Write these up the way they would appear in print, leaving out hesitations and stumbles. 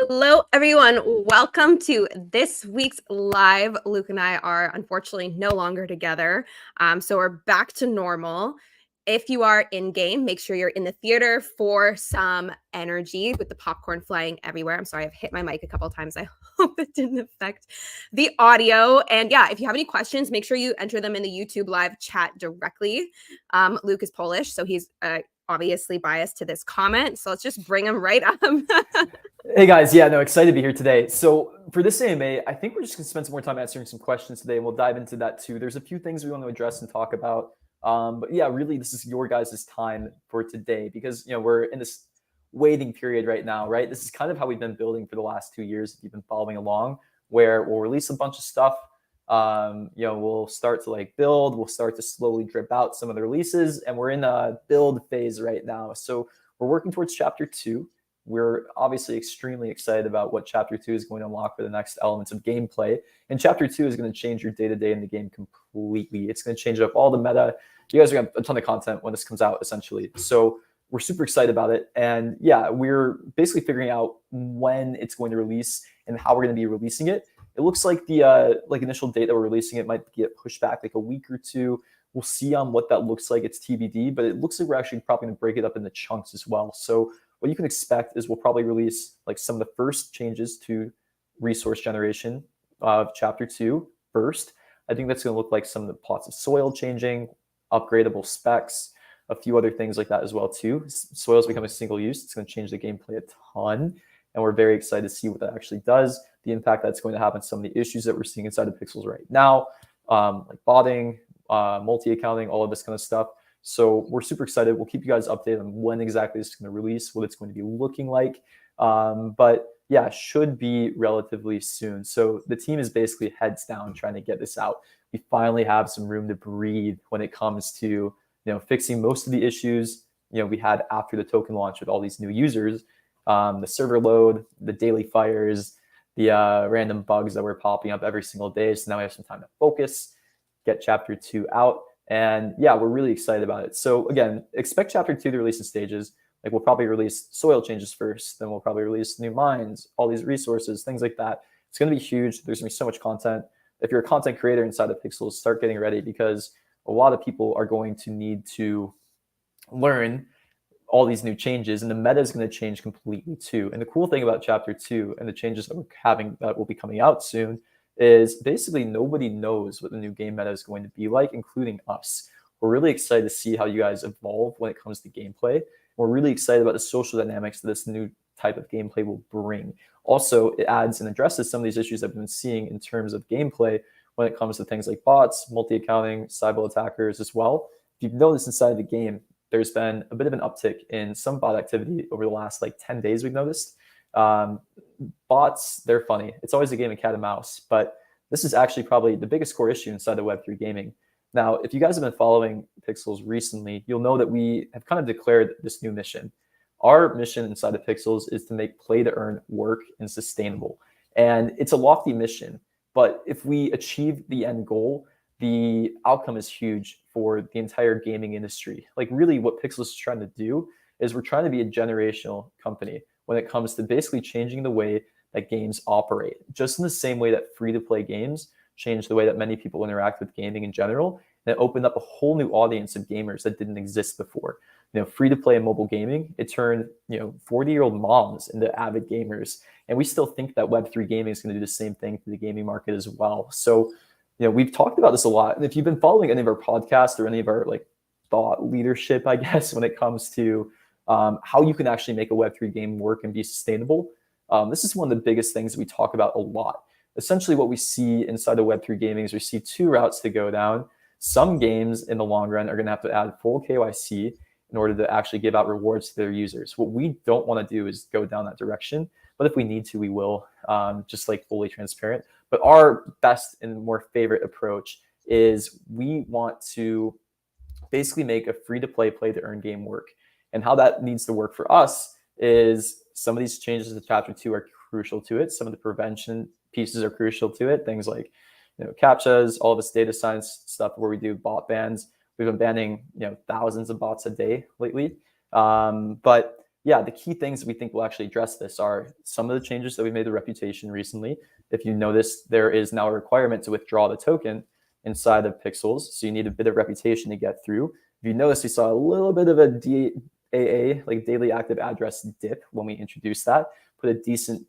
Hello, everyone. Welcome to this week's live. Luke and I are unfortunately no longer together. So we're back to normal. If you are in game, make sure you're in the theater for some energy with the popcorn flying everywhere. I'm sorry, I've hit my mic a couple of times. I hope it didn't affect the audio. And yeah, if you have any questions, make sure you enter them in the YouTube live chat directly. Luke is Polish, so he's obviously biased to this comment. So let's just bring him right up. Hey guys, yeah, no, excited to be here today. So for this AMA, I think we're just gonna spend some more time answering some questions today, and we'll dive into that too. There's a few things we want to address and talk about. But yeah, really, this is your guys' time for today because we're in this waiting period right now, right? This is kind of how we've been building for the last 2 years, if you've been following along, where we'll release a bunch of stuff. We'll start to build, we'll start to slowly drip out some of the releases, and we're in a build phase right now. So we're working towards chapter 2. We're obviously extremely excited about what Chapter 2 is going to unlock for the next elements of gameplay. And Chapter 2 is going to change your day-to-day in the game completely. It's going to change up all the meta. You guys are going to have a ton of content when this comes out, essentially. So we're super excited about it. And yeah, we're basically figuring out when it's going to release and how we're going to be releasing it. It looks like the initial date that we're releasing it might get pushed back like a week or two. We'll see on what that looks like. It's TBD, but it looks like we're actually probably going to break it up into chunks as well. So what you can expect is we'll probably release some of the first changes to resource generation of Chapter 2 first. I think that's going to look like some of the plots of soil changing, upgradable specs, a few other things like that as well too. Soil is becoming single use. It's going to change the gameplay a ton, and we're very excited to see what that actually does, the impact that's going to have on some of the issues that we're seeing inside of Pixels right now, like botting, multi-accounting, all of this kind of stuff. So we're super excited. We'll keep you guys updated on when exactly this is going to release, what it's going to be looking like. But yeah, should be relatively soon. So the team is basically heads down trying to get this out. We finally have some room to breathe when it comes to fixing most of the issues we had after the token launch with all these new users, the server load, the daily fires, the random bugs that were popping up every single day. So now we have some time to focus, get Chapter 2 out. And yeah, we're really excited about it. So again, expect Chapter 2 to release in stages. We'll probably release soil changes first, then we'll probably release new mines, all these resources, things like that. It's going to be huge. There's going to be so much content. If you're a content creator inside of Pixels, start getting ready because a lot of people are going to need to learn all these new changes, and the meta is going to change completely too. And the cool thing about Chapter 2 and the changes that we're having that will be coming out soon is basically nobody knows what the new game meta is going to be like, including us. We're really excited to see how you guys evolve when it comes to gameplay. We're really excited about the social dynamics that this new type of gameplay will bring. Also, it adds and addresses some of these issues I've been seeing in terms of gameplay when it comes to things like bots, multi-accounting, cyber attackers as well. If you've noticed inside of the game, there's been a bit of an uptick in some bot activity over the last 10 days we've noticed. Bots, they're funny. It's always a game of cat and mouse, but this is actually probably the biggest core issue inside of Web3 gaming. Now, if you guys have been following Pixels recently, you'll know that we have kind of declared this new mission. Our mission inside of Pixels is to make play to earn work and sustainable. And it's a lofty mission, but if we achieve the end goal, the outcome is huge for the entire gaming industry. Really what Pixels is trying to do is we're trying to be a generational company when it comes to basically changing the way that games operate, just in the same way that free-to-play games changed the way that many people interact with gaming in general. And it opened up a whole new audience of gamers that didn't exist before. Free-to-play and mobile gaming, it turned 40-year-old moms into avid gamers. And we still think that Web3 gaming is going to do the same thing to the gaming market as well. So, we've talked about this a lot. And if you've been following any of our podcasts or any of our thought leadership, I guess, when it comes to how you can actually make a Web3 game work and be sustainable. This is one of the biggest things we talk about a lot. Essentially, what we see inside of Web3 gaming is we see two routes to go down. Some games in the long run are going to have to add full KYC in order to actually give out rewards to their users. What we don't want to do is go down that direction, but if we need to, we will, just fully transparent. But our best and more favorite approach is we want to basically make a free-to-play, play-to-earn game work. And how that needs to work for us is some of these changes to Chapter 2 are crucial to it. Some of the prevention pieces are crucial to it. Things like CAPTCHAs, all of this data science stuff where we do bot bans. We've been banning thousands of bots a day lately. But yeah, the key things we think will actually address this are some of the changes that we made to Reputation recently. If you notice, there is now a requirement to withdraw the token inside of Pixels, so you need a bit of Reputation to get through. If you notice, we saw a little bit of a DAA, like daily active address dip when we introduced that, put a decent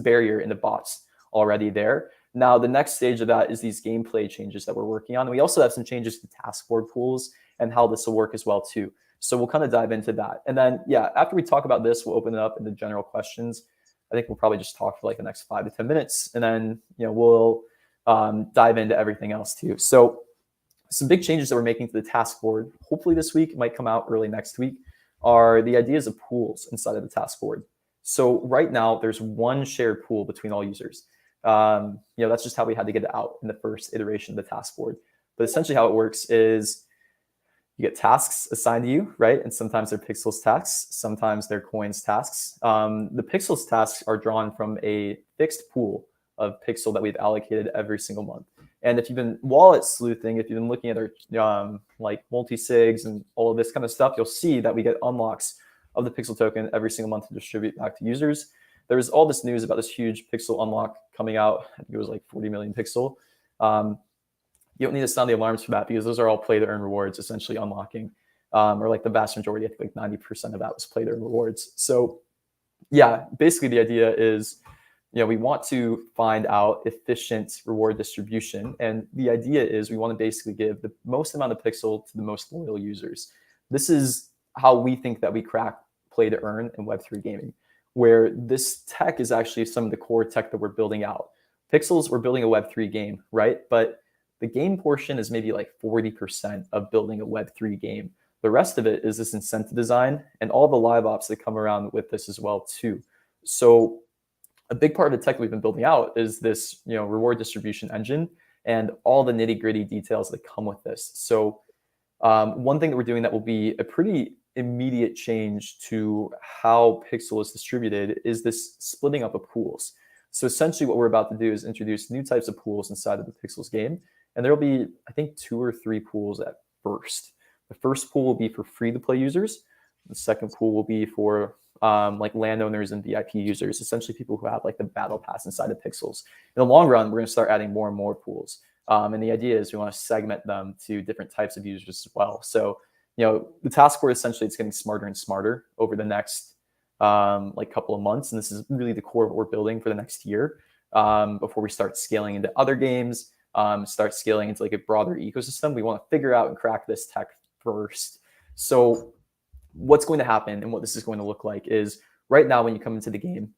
barrier in the bots already there. Now, the next stage of that is these gameplay changes that we're working on. And we also have some changes to Taskboard pools and how this will work as well too. So we'll kind of dive into that. And then, yeah, after we talk about this, we'll open it up into general questions. I think we'll probably just talk for like the next 5 to 10 minutes. And then, we'll dive into everything else too. So some big changes that we're making to the Taskboard, hopefully this week, it might come out early next week, are the ideas of pools inside of the Taskboard. So right now, there's one shared pool between all users. That's just how we had to get it out in the first iteration of the Taskboard. But essentially how it works is you get tasks assigned to you, right? And sometimes they're Pixels tasks, sometimes they're Coins tasks. The Pixels tasks are drawn from a fixed pool of Pixel that we've allocated every single month. And if you've been wallet sleuthing, if you've been looking at our like multi-sigs and all of this kind of stuff, you'll see that we get unlocks of the Pixel token every single month to distribute back to users. There was all this news about this huge Pixel unlock coming out. I think it was like 40 million Pixel. You don't need to sound the alarms for that because those are all play to earn rewards, essentially unlocking, or like the vast majority, I think like 90% of that was play to earn rewards. So yeah, basically the idea is, we want to find out efficient reward distribution. And the idea is we want to basically give the most amount of Pixel to the most loyal users. This is how we think that we crack play to earn in Web3 gaming, where this tech is actually some of the core tech that we're building out. Pixels, we're building a Web3 game, right? But the game portion is maybe like 40% of building a Web3 game. The rest of it is this incentive design and all the live ops that come around with this as well too. So a big part of the tech we've been building out is this, reward distribution engine and all the nitty gritty details that come with this. So one thing that we're doing that will be a pretty immediate change to how Pixel is distributed is this splitting up of pools. So essentially what we're about to do is introduce new types of pools inside of the Pixels game. And there'll be, I think, 2 or 3 pools at first. The first pool will be for free-to-play users. The second pool will be for like landowners and VIP users, essentially people who have like the battle pass inside of Pixels. In the long run, we're going to start adding more and more pools. And the idea is we want to segment them to different types of users as well. So, the Taskboard, essentially, it's getting smarter and smarter over the next like couple of months. And this is really the core of what we're building for the next year before we start scaling into other games, start scaling into like a broader ecosystem. We want to figure out and crack this tech first. So what's going to happen and what this is going to look like is right now when you come into the game,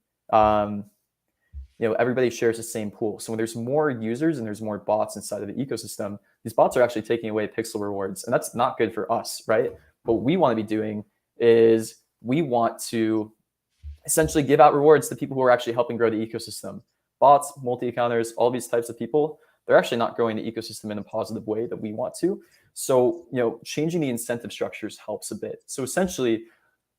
everybody shares the same pool. So when there's more users and there's more bots inside of the ecosystem, these bots are actually taking away Pixel rewards. And that's not good for us, right? What we want to be doing is we want to essentially give out rewards to people who are actually helping grow the ecosystem. Bots, multi-accounters, all these types of people, they're actually not growing the ecosystem in a positive way that we want to. So, changing the incentive structures helps a bit. So essentially,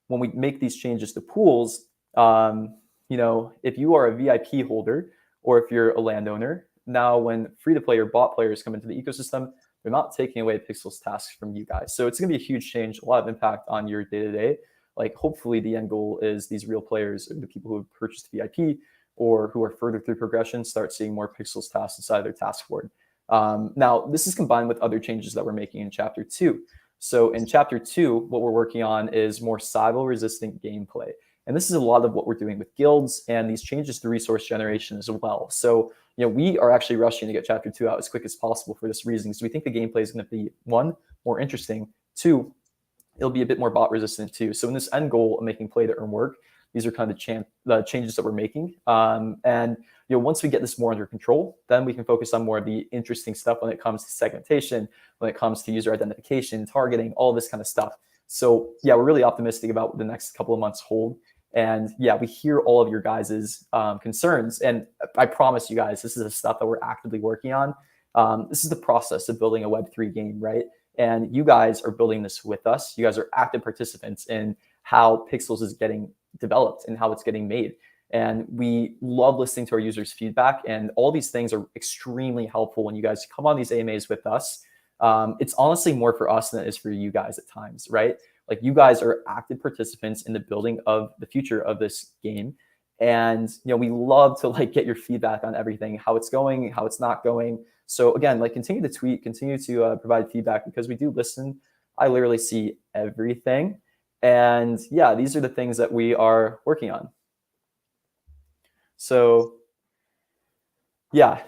when we make these changes to pools, if you are a VIP holder or if you're a landowner, now when free-to-play or bot players come into the ecosystem, they're not taking away Pixel's tasks from you guys. So it's going to be a huge change, a lot of impact on your day-to-day. Like hopefully the end goal is these real players or the people who have purchased VIP or who are further through progression start seeing more Pixels tasks inside their Taskboard. Now, this is combined with other changes that we're making in Chapter 2. So in Chapter 2, what we're working on is more Sybil-resistant gameplay. And this is a lot of what we're doing with guilds and these changes to resource generation as well. So, we are actually rushing to get Chapter 2 out as quick as possible for this reason. So we think the gameplay is going to be, 1, more interesting, 2, it'll be a bit more bot resistant too. So in this end goal of making play to earn work, these are kind of the changes that we're making. And once we get this more under control, then we can focus on more of the interesting stuff when it comes to segmentation, when it comes to user identification, targeting, all this kind of stuff. So yeah, we're really optimistic about what the next couple of months hold. And yeah, we hear all of your guys' concerns. And I promise you guys, this is the stuff that we're actively working on. This is the process of building a Web3 game, right? And you guys are building this with us. You guys are active participants in how Pixels is getting developed and how it's getting made. And we love listening to our users' feedback. And all these things are extremely helpful when you guys come on these AMAs with us. It's honestly more for us than it is for you guys at times, right? Like, you guys are active participants in the building of the future of this game. And, we love to like get your feedback on everything, how it's going, how it's not going. So again, like, continue to tweet, continue to provide feedback, because we do listen. I literally see everything. And yeah, these are the things that we are working on. So yeah,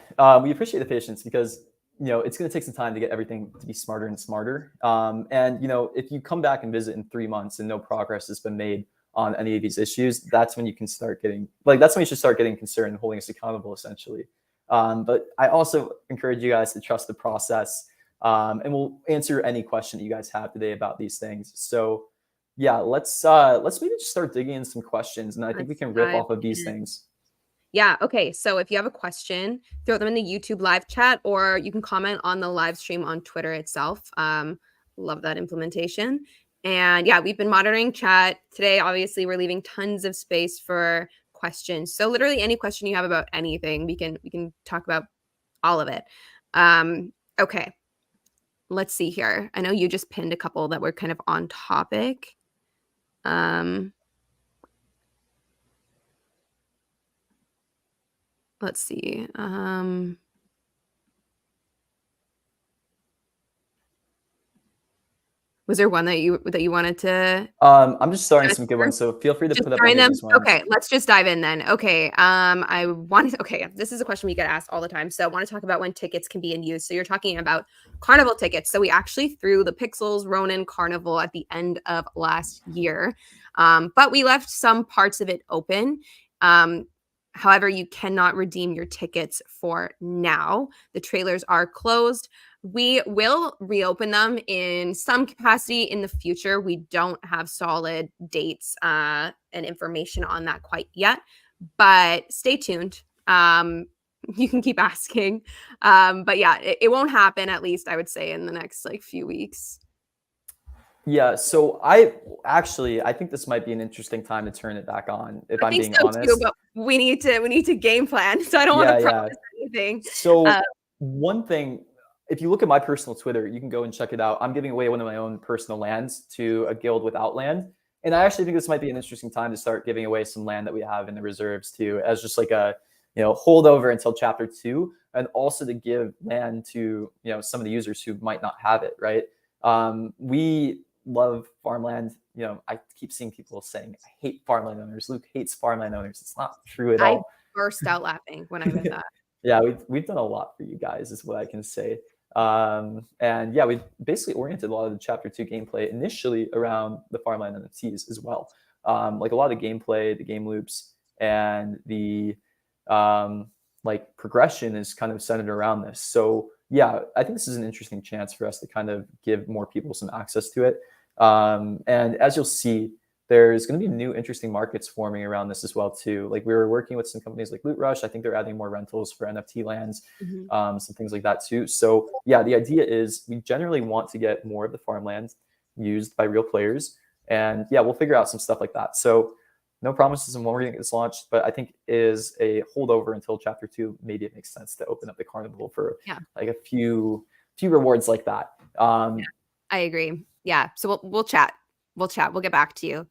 we appreciate the patience, because it's going to take some time to get everything to be smarter and smarter. And if you come back and visit in 3 months and no progress has been made on any of these issues, that's when you can start getting that's when you should start getting concerned and holding us accountable, essentially. But I also encourage you guys to trust the process, and we'll answer any question that you guys have today about these things. So yeah, let's maybe just start digging in some questions, and I think we can rip off of these things. Yeah. Okay. So if you have a question, throw them in the YouTube live chat, or you can comment on the live stream on Twitter itself. Love that implementation. And yeah, we've been monitoring chat today. Obviously, we're leaving tons of space for questions. So literally any question you have about anything, we can talk about all of it. Okay. Let's see here. I know you just pinned a couple that were kind of on topic. Let's see. Was there one that you wanted to? I'm just starting some good ones, so feel free to put up any of these ones. Okay, let's just dive in then. Okay, okay, this is a question we get asked all the time. So I want to talk about when tickets can be in use. So you're talking about carnival tickets. So we actually threw the Pixels Ronin Carnival at the end of last year, but we left some parts of it open. However, you cannot redeem your tickets for now. The trailers are closed. We will reopen them in some capacity in the future. We don't have solid dates and information on that quite yet, but stay tuned. You can keep asking. But yeah, it won't happen, at least I would say, in the next few weeks. Yeah, so I think this might be an interesting time to turn it back on, if I'm being honest. Too, but we need to game plan, so I don't want to promise anything. So one thing, if you look at my personal Twitter, you can go and check it out. I'm giving away one of my own personal lands to a guild without land. And I actually think this might be an interesting time to start giving away some land that we have in the reserves too, as just like a holdover until chapter 2, and also to give land to some of the users who might not have it, right? We love farmland. I keep seeing people saying, I hate farmland owners. Luke hates farmland owners. It's not true at all. I burst out laughing when I read that. Yeah, we've done a lot for you guys, is what I can say. And yeah, we basically oriented a lot of the chapter 2 gameplay initially around the farmland NFTs as well. Like a lot of the gameplay, the game loops, and the progression is kind of centered around this. So yeah, I think this is an interesting chance for us to kind of give more people some access to it. And as you'll see, there's going to be new interesting markets forming around this as well too. Like, we were working with some companies like Loot Rush. I think they're adding more rentals for NFT lands, some things like that too. So yeah, the idea is we generally want to get more of the farmland used by real players. And yeah, we'll figure out some stuff like that. So no promises on when we're going to get this launched, but I think is a holdover until chapter 2. Maybe it makes sense to open up the carnival for like a few rewards like that. I agree. Yeah. So we'll chat. We'll get back to you.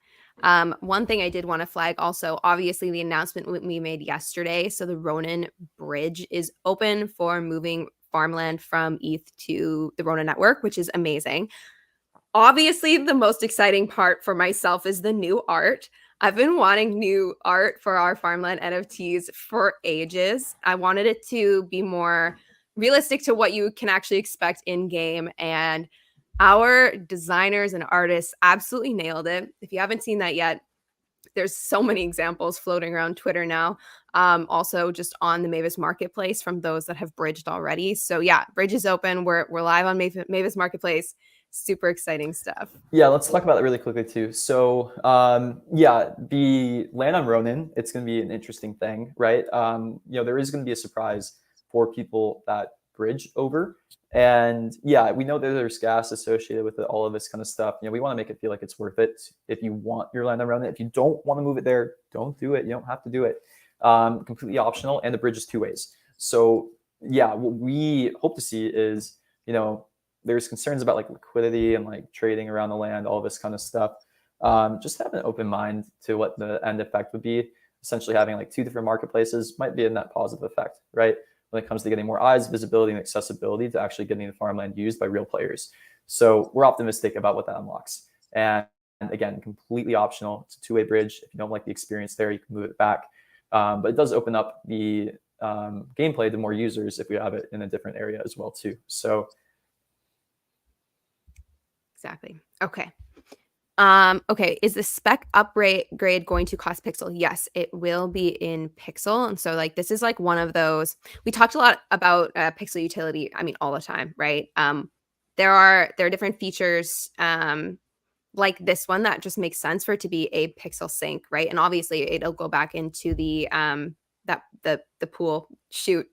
One thing I did want to flag also, obviously the announcement we made yesterday. So the Ronin bridge is open for moving farmland from ETH to the Ronin network, which is amazing. Obviously, the most exciting part for myself is the new art. I've been wanting new art for our farmland NFTs for ages. I wanted it to be more realistic to what you can actually expect in game, and our designers and artists absolutely nailed it. If you haven't seen that yet, there's so many examples floating around Twitter now. Also just on the Mavis Marketplace from those that have bridged already. So yeah, bridge is open. We're live on Mavis Marketplace. Super exciting stuff. Yeah, let's talk about that really quickly too. So yeah, the land on Ronin, it's going to be an interesting thing, right? There is going to be a surprise for people that bridge over. And yeah, we know that there's gas associated with all of this kind of stuff. We want to make it feel like it's worth it. If you want your land on Ronin, if you don't want to move it there, don't do it. You don't have to do it. Completely optional. And the bridge is 2 ways. So yeah, what we hope to see is, there's concerns about like liquidity and like trading around the land, all this kind of stuff. Just have an open mind to what the end effect would be. Essentially having like two different marketplaces might be a net positive effect, right? When it comes to getting more eyes, visibility, and accessibility to actually getting the farmland used by real players. So we're optimistic about what that unlocks. And again, completely optional. It's a two-way bridge. If you don't like the experience there, you can move it back. But it does open up the gameplay to more users if we have it in a different area as well too. So Exactly. Okay. Okay, is the spec upgrade going to cost pixel? Yes, it will be in pixel. And so like this is like one of those, we talked a lot about pixel utility, I mean all the time, right? There are different features like this one that just makes sense for it to be a pixel sync, right? And obviously it'll go back into the that the pool. Shoot.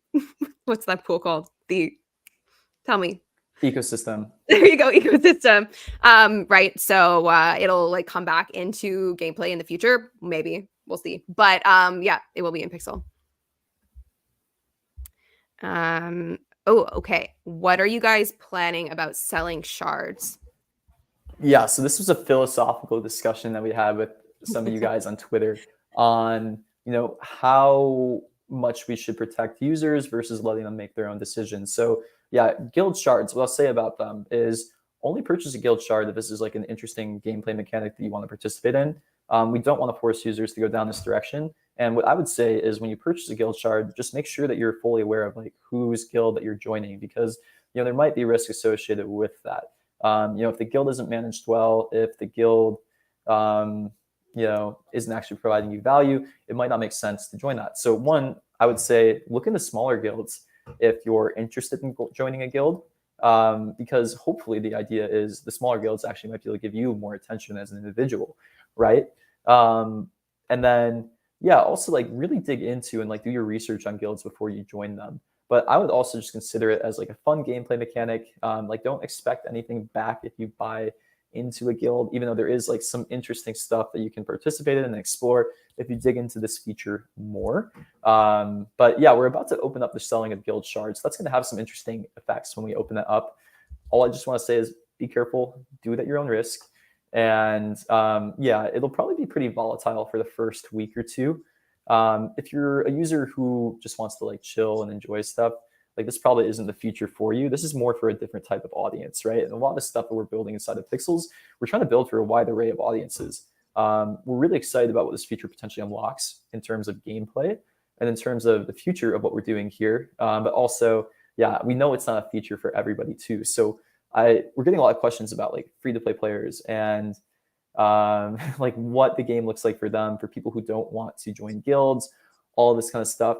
What's that pool called? Tell me. ecosystem. There you go, ecosystem. Right. So it'll like come back into gameplay in the future. Maybe. We'll see. But yeah, it will be in pixel. Oh, okay. What are you guys planning about selling shards? Yeah, so this was a philosophical discussion that we had with some of you guys on Twitter on, how much we should protect users versus letting them make their own decisions. So yeah, guild shards, what I'll say about them is only purchase a guild shard if this is like an interesting gameplay mechanic that you want to participate in. We don't want to force users to go down this direction. And what I would say is when you purchase a guild shard, just make sure that you're fully aware of like whose guild that you're joining, because there might be risk associated with that. If the guild isn't managed well, if the guild isn't actually providing you value, it might not make sense to join that. So one, I would say look into smaller guilds if you're interested in joining a guild, because hopefully the idea is the smaller guilds actually might be able to give you more attention as an individual, right? And then also like really dig into and like do your research on guilds before you join them. But I would also just consider it as like a fun gameplay mechanic. Like don't expect anything back if you buy into a guild, even though there is like some interesting stuff that you can participate in and explore if you dig into this feature more. But yeah, we're about to open up the selling of guild shards. That's going to have some interesting effects when we open that up. All I just want to say is be careful, do it at your own risk. And it'll probably be pretty volatile for the first week or two. If you're a user who just wants to like chill and enjoy stuff, like this probably isn't the future for you. This is more for a different type of audience, right? And a lot of the stuff that we're building inside of Pixels, we're trying to build for a wide array of audiences. We're really excited about what this feature potentially unlocks in terms of gameplay and in terms of the future of what we're doing here. But also, we know it's not a feature for everybody too. So we're getting a lot of questions about like free-to-play players and like what the game looks like for them, for people who don't want to join guilds, all this kind of stuff.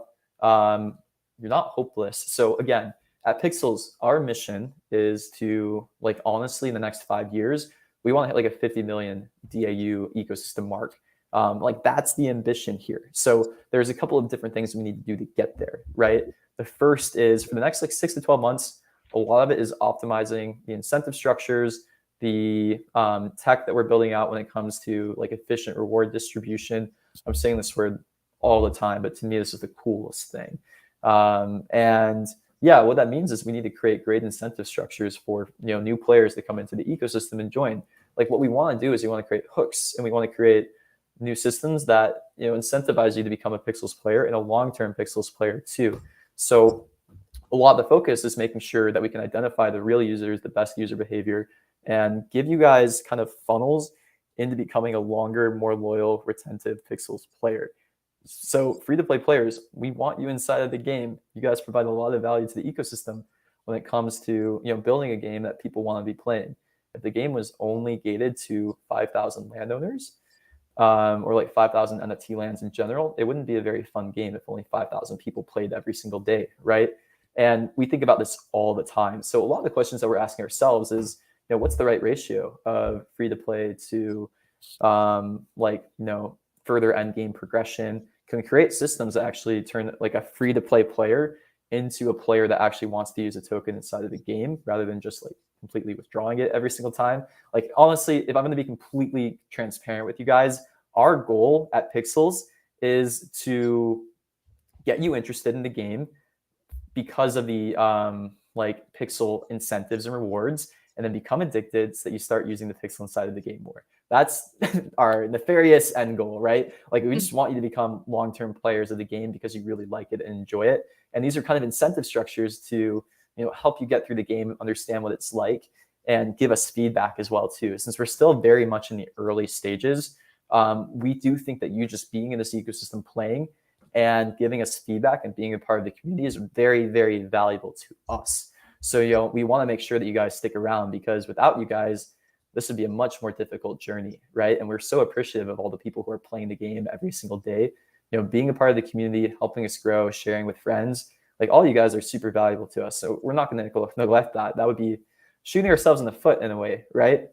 You're not hopeless. So again, at Pixels, our mission is to like honestly in the next 5 years, we want to hit like a 50 million DAU ecosystem mark. Like that's the ambition here. So there's a couple of different things we need to do to get there, right? The first is for the next like 6 to 12 months, a lot of it is optimizing the incentive structures, the tech that we're building out when it comes to like efficient reward distribution. I'm saying this word all the time, but to me, this is the coolest thing. What that means is we need to create great incentive structures for new players that come into the ecosystem and join. Like what we want to do is we want to create hooks and we want to create new systems that incentivize you to become a Pixels player and a long-term Pixels player too. So a lot of the focus is making sure that we can identify the real users, the best user behavior, and give you guys kind of funnels into becoming a longer, more loyal, retentive Pixels player. So free-to-play players, we want you inside of the game. You guys provide a lot of value to the ecosystem when it comes to building a game that people want to be playing. If the game was only gated to 5,000 landowners or like 5,000 NFT lands in general, it wouldn't be a very fun game if only 5,000 people played every single day, right? And we think about this all the time. So a lot of the questions that we're asking ourselves is, what's the right ratio of free-to-play to further end game progression? Can we create systems that actually turn like a free-to-play player into a player that actually wants to use a token inside of the game rather than just like completely withdrawing it every single time? Like honestly, if I'm going to be completely transparent with you guys, our goal at Pixels is to get you interested in the game because of the like pixel incentives and rewards, and then become addicted so that you start using the pixel inside of the game more. That's our nefarious end goal, right? Like we just want you to become long-term players of the game because you really like it and enjoy it. And these are kind of incentive structures to, help you get through the game, understand what it's like, and give us feedback as well too. Since we're still very much in the early stages, we do think that you just being in this ecosystem, playing and giving us feedback and being a part of the community is very, very valuable to us. So, we want to make sure that you guys stick around, because without you guys, this would be a much more difficult journey, right? And we're so appreciative of all the people who are playing the game every single day, being a part of the community, helping us grow, sharing with friends. Like, all you guys are super valuable to us. So we're not going to neglect that. That would be shooting ourselves in the foot in a way, right?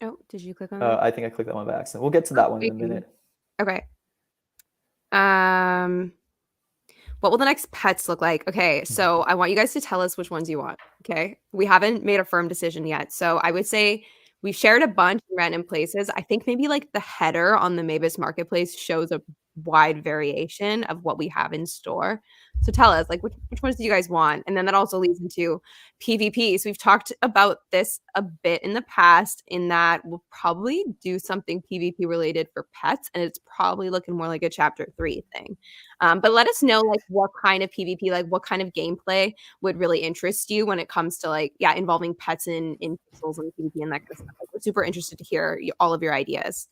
Oh, did you click on that? I think I clicked that one by accident. We'll get to that one in a minute. Okay. What will the next pets look like? Okay, so I want you guys to tell us which ones you want. Okay, we haven't made a firm decision yet. So I would say we've shared a bunch in random places. I think maybe like the header on the Mavis Marketplace shows a wide variation of what we have in store. So tell us, like, which ones do you guys want? And then that also leads into PvP. So we've talked about this a bit in the past, in that we'll probably do something PvP related for pets, and it's probably looking more like a chapter 3 thing. But let us know, like, what kind of PvP, like what kind of gameplay would really interest you when it comes to, like, involving pets in pixels and PvP and that kind of stuff. Like, we're super interested to hear all of your ideas.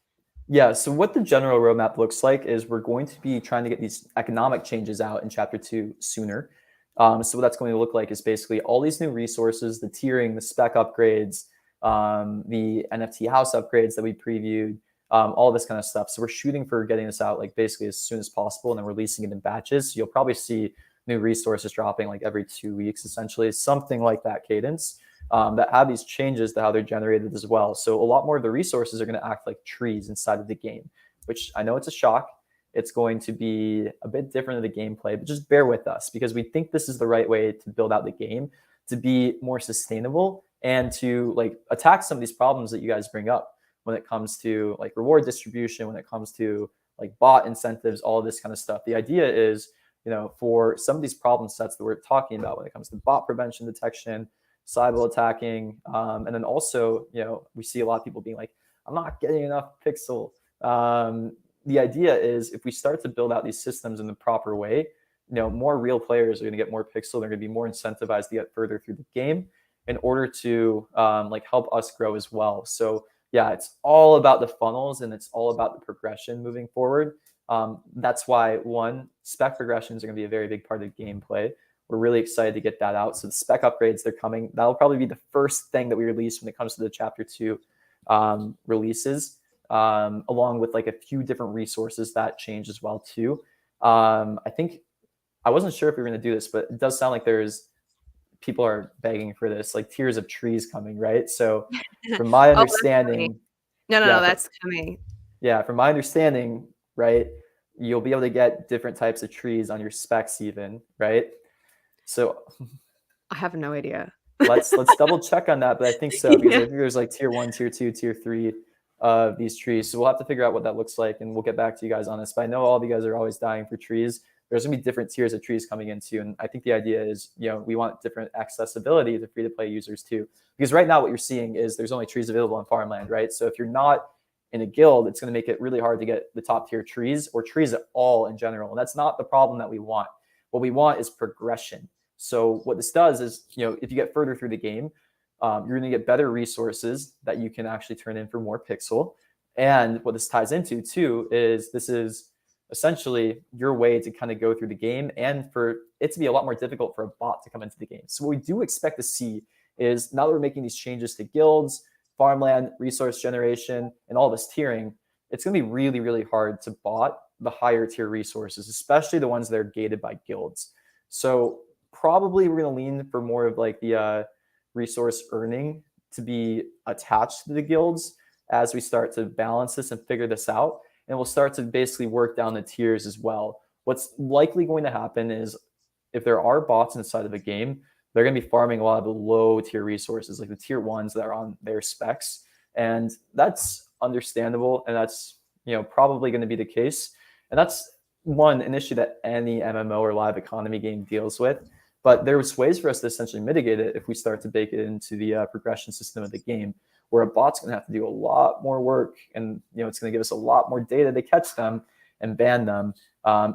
Yeah, so what the general roadmap looks like is we're going to be trying to get these economic changes out in chapter 2 sooner. So what that's going to look like is basically all these new resources, the tiering, the spec upgrades, the NFT house upgrades that we previewed, all this kind of stuff. So we're shooting for getting this out like basically as soon as possible, and then releasing it in batches. So you'll probably see new resources dropping like every 2 weeks, essentially, something like that cadence. That have these changes to how they're generated as well. So a lot more of the resources are going to act like trees inside of the game, which I know it's a shock. It's going to be a bit different of the gameplay, but just bear with us, because we think this is the right way to build out the game to be more sustainable and to like attack some of these problems that you guys bring up when it comes to like reward distribution, when it comes to like bot incentives, all of this kind of stuff. The idea is, for some of these problem sets that we're talking about when it comes to bot prevention detection, cyber attacking, and then also, we see a lot of people being like, I'm not getting enough pixel. The idea is if we start to build out these systems in the proper way, more real players are going to get more pixel. They're going to be more incentivized to get further through the game in order to like help us grow as well. So yeah, it's all about the funnels, and it's all about the progression moving forward. That's why spec progressions are going to be a very big part of the gameplay. We're really excited to get that out. So the spec upgrades, they're coming. That'll probably be the first thing that we release when it comes to the chapter 2 releases, along with like a few different resources that change as well too. I think I wasn't sure if we were going to do this, but it does sound like people are begging for this, like tiers of trees coming, right? So from my understanding, no, that's coming. Yeah, from my understanding, right, you'll be able to get different types of trees on your specs even, right? So I have no idea. let's double check on that, but I think so, because I think there's like tier 1, tier 2, tier 3 of these trees. So we'll have to figure out what that looks like, and we'll get back to you guys on this. But I know all of you guys are always dying for trees. There's gonna be different tiers of trees coming in too, and I think the idea is, we want different accessibility to free-to-play users too. Because right now what you're seeing is there's only trees available on Farmland, right? So if you're not in a guild, it's going to make it really hard to get the top tier trees, or trees at all in general. And that's not the problem that we want. What we want is progression. So what this does is, if you get further through the game, you're going to get better resources that you can actually turn in for more pixel. And what this ties into too is this is essentially your way to kind of go through the game, and for it to be a lot more difficult for a bot to come into the game. So what we do expect to see is, now that we're making these changes to guilds, farmland, resource generation, and all this tiering, it's going to be really, really hard to bot the higher tier resources, especially the ones that are gated by guilds. So probably we're going to lean for more of like the resource earning to be attached to the guilds as we start to balance this and figure this out. And we'll start to basically work down the tiers as well. What's likely going to happen is, if there are bots inside of a game, they're going to be farming a lot of the low tier resources, like the tier 1s that are on their specs. And that's understandable. And that's, probably going to be the case. And that's an issue that any MMO or live economy game deals with. But there's ways for us to essentially mitigate it if we start to bake it into the progression system of the game, where a bot's going to have to do a lot more work, and it's going to give us a lot more data to catch them and ban them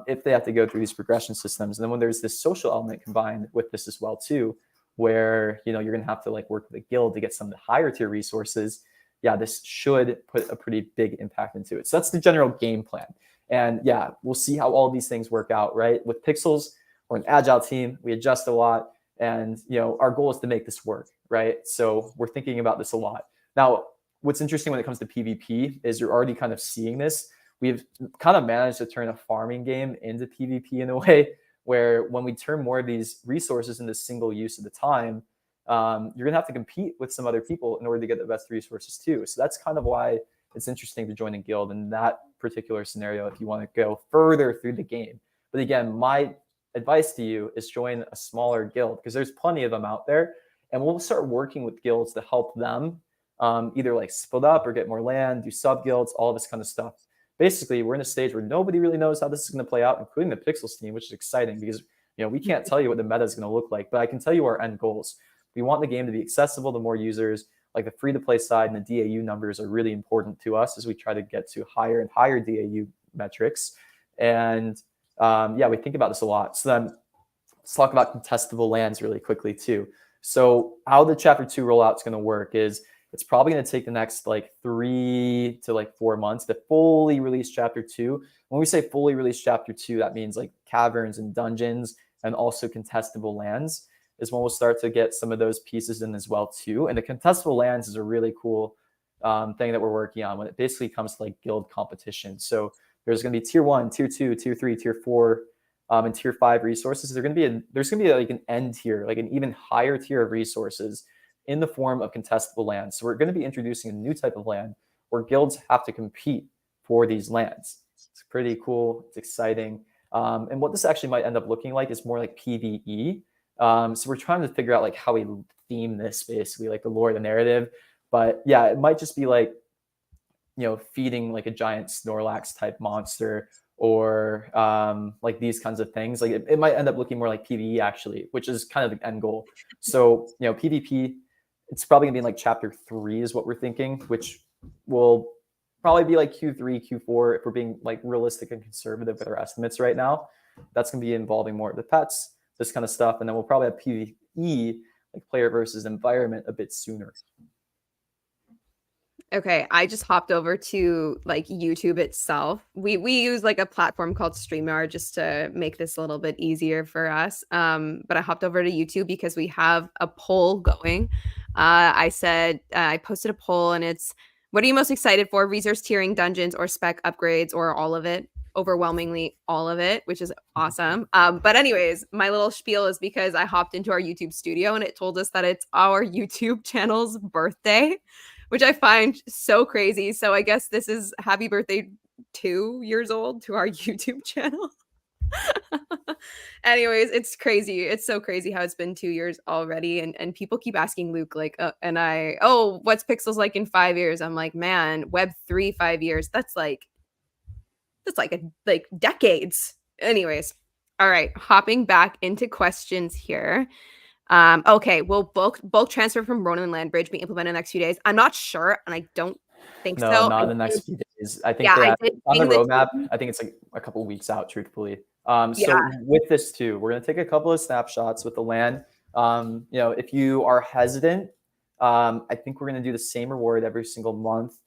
if they have to go through these progression systems. And then when there's this social element combined with this as well too, where you're going to have to like work with a guild to get some of the higher tier resources. Yeah, this should put a pretty big impact into it. So that's the general game plan. And yeah, we'll see how all these things work out, right? With Pixels, we're an agile team. We adjust a lot, and our goal is to make this work, right? So we're thinking about this a lot. Now, what's interesting when it comes to PvP is you're already kind of seeing this. We've kind of managed to turn a farming game into PvP in a way where when we turn more of these resources into single use at the time, you're going to have to compete with some other people in order to get the best resources too. So that's kind of why it's interesting to join a guild in that particular scenario if you want to go further through the game. But again, my advice to you is join a smaller guild, because there's plenty of them out there, and we'll start working with guilds to help them either like split up or get more land, do sub guilds, all this kind of stuff. Basically, we're in a stage where nobody really knows how this is going to play out, including the Pixels team, which is exciting because we can't tell you what the meta is going to look like, but I can tell you our end goals. We want the game to be accessible to more users. Like the free-to-play side and the DAU numbers are really important to us as we try to get to higher and higher DAU metrics. And we think about this a lot. So then let's talk about contestable lands really quickly too. So how the Chapter 2 rollout is going to work is it's probably going to take the next like 3 to 4 months to fully release Chapter 2. When we say fully release Chapter 2, that means like caverns and dungeons and also contestable lands is when we'll start to get some of those pieces in as well too. And the contestable lands is a really cool thing that we're working on when it basically comes to like guild competition. So there's going to be tier 1, tier 2, tier 3, tier 4, and tier 5 resources. There's going to be like an end tier, like an even higher tier of resources in the form of contestable lands. So we're going to be introducing a new type of land where guilds have to compete for these lands. It's pretty cool. It's exciting. And what this actually might end up looking like is more like PvE. So we're trying to figure out like how we theme this, basically like the lore, the narrative. But yeah, it might just be like, feeding like a giant Snorlax type monster or like these kinds of things. Like it might end up looking more like PvE actually, which is kind of the end goal. So, PvP, it's probably gonna be in like Chapter 3 is what we're thinking, which will probably be like Q3, Q4 if we're being like realistic and conservative with our estimates right now. That's gonna be involving more of the pets, this kind of stuff, and then we'll probably have PvE, like player versus environment, a bit sooner. Okay, I just hopped over to like YouTube itself. We use like a platform called StreamYard just to make this a little bit easier for us. But I hopped over to YouTube because we have a poll going. I said I posted a poll, and it's, what are you most excited for? Resource tiering, dungeons, or spec upgrades, or all of it? Overwhelmingly all of it, which is awesome. But anyways, my little spiel is because I hopped into our YouTube studio and it told us that it's our YouTube channel's birthday, which I find so crazy. So I guess this is happy birthday 2 years old to our YouTube channel. Anyways, it's crazy. It's so crazy how it's been 2 years already. And people keep asking Luke, like, what's Pixels like in 5 years? I'm like, man, Web3 5 years. That's like decades. Anyways, all right, hopping back into questions here. Okay, will bulk transfer from Ronin Land Bridge be implemented in the next few days? I'm not sure, and I don't think No, so. not in the next few days. I think Yeah, they I have did on the ping the roadmap. team. I think it's like a couple weeks out, truthfully. Yeah, So with this too, we're gonna take a couple of snapshots with the land. If you are hesitant, I think we're gonna do the same reward every single month